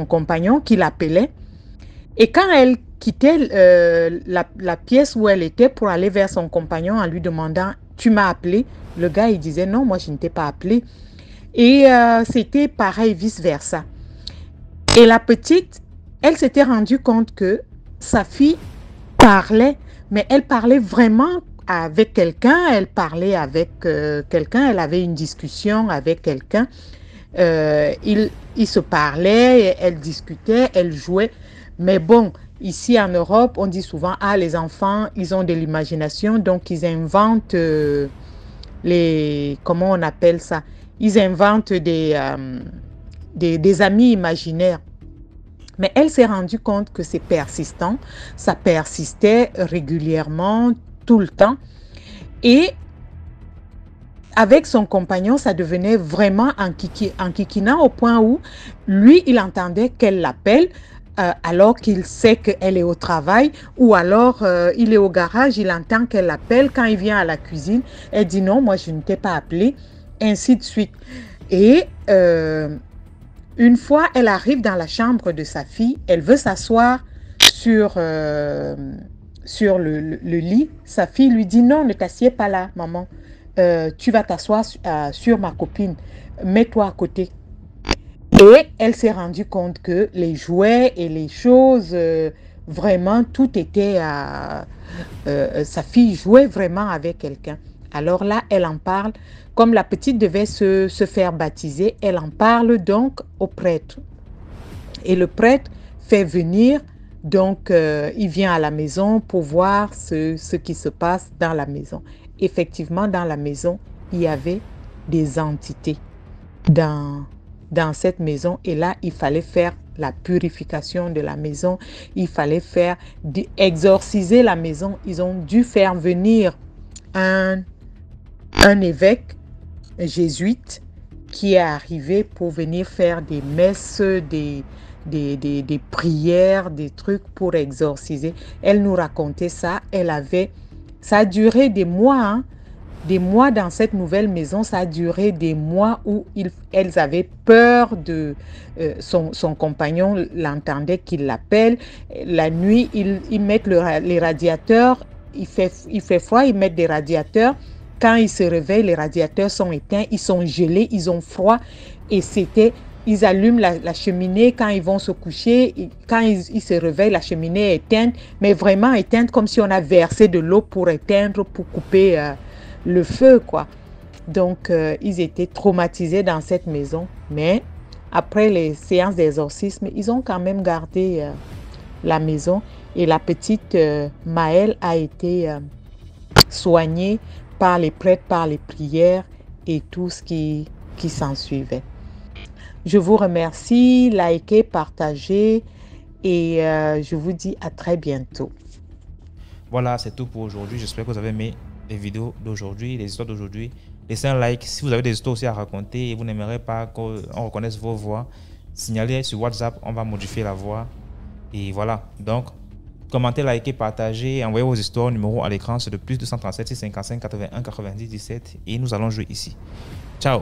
compagnon qui l'appelait. Et quand elle quittait la pièce où elle était pour aller vers son compagnon en lui demandant « Tu m'as appelé ?» Le gars, il disait « Non, moi, je ne t'ai pas appelé. » Et c'était pareil, vice-versa. Et la petite, elle s'était rendue compte que sa fille parlait, mais elle parlait vraiment avec quelqu'un, elle parlait avec quelqu'un, elle avait une discussion avec quelqu'un, ils se parlaient, elle discutait, elle jouait. Mais bon, ici en Europe, on dit souvent, ah, les enfants, ils ont de l'imagination, donc ils inventent comment on appelle ça? Ils inventent des amis imaginaires. Mais elle s'est rendue compte que c'est persistant, ça persistait régulièrement, tout le temps. Et avec son compagnon, ça devenait vraiment enquiquinant au point où lui, il entendait qu'elle l'appelle alors qu'il sait qu'elle est au travail, ou alors il est au garage, il entend qu'elle l'appelle. Quand il vient à la cuisine, elle dit non, moi je ne t'ai pas appelé, ainsi de suite. Et une fois, elle arrive dans la chambre de sa fille, elle veut s'asseoir sur le lit. Sa fille lui dit non, ne t'assieds pas là, maman. Tu vas t'asseoir sur ma copine, mets-toi à côté. Et elle s'est rendue compte que les jouets et les choses, vraiment, tout était sa fille jouait vraiment avec quelqu'un. Alors là, elle en parle. Comme la petite devait se faire baptiser, elle en parle donc au prêtre. Et le prêtre fait venir, donc il vient à la maison pour voir ce qui se passe dans la maison. Effectivement, dans la maison, il y avait des entités dans cette maison. Et là, il fallait faire la purification de la maison. Il fallait exorciser la maison. Ils ont dû faire venir un évêque jésuite qui est arrivé pour venir faire des messes, des prières, des trucs pour exorciser. Elle nous racontait ça. Ça a duré des mois, hein. Des mois dans cette nouvelle maison. Ça a duré des mois où elles avaient peur de son compagnon l'entendait qu'il l'appelle. La nuit, ils mettent les radiateurs. Il fait froid, ils mettent des radiateurs. Quand ils se réveillent, les radiateurs sont éteints, ils sont gelés, ils ont froid. Et ils allument la cheminée quand ils vont se coucher. Quand ils se réveillent, la cheminée est éteinte, mais vraiment éteinte comme si on a versé de l'eau pour éteindre, pour couper le feu, quoi. Donc, ils étaient traumatisés dans cette maison. Mais après les séances d'exorcisme, ils ont quand même gardé la maison. Et la petite Maëlle a été soignée par les prêtres, par les prières et tout ce qui s'en suivait. Je vous remercie, likez, partagez et je vous dis à très bientôt. Voilà, c'est tout pour aujourd'hui. J'espère que vous avez aimé les vidéos d'aujourd'hui, les histoires d'aujourd'hui. Laissez un like. Si vous avez des histoires aussi à raconter et vous n'aimeriez pas qu'on reconnaisse vos voix, signalez sur WhatsApp, on va modifier la voix. Et voilà, donc commentez, likez, partagez, envoyez vos histoires. Numéro à l'écran, c'est de plus 237 655 81 90 17 et nous allons jouer ici. Ciao.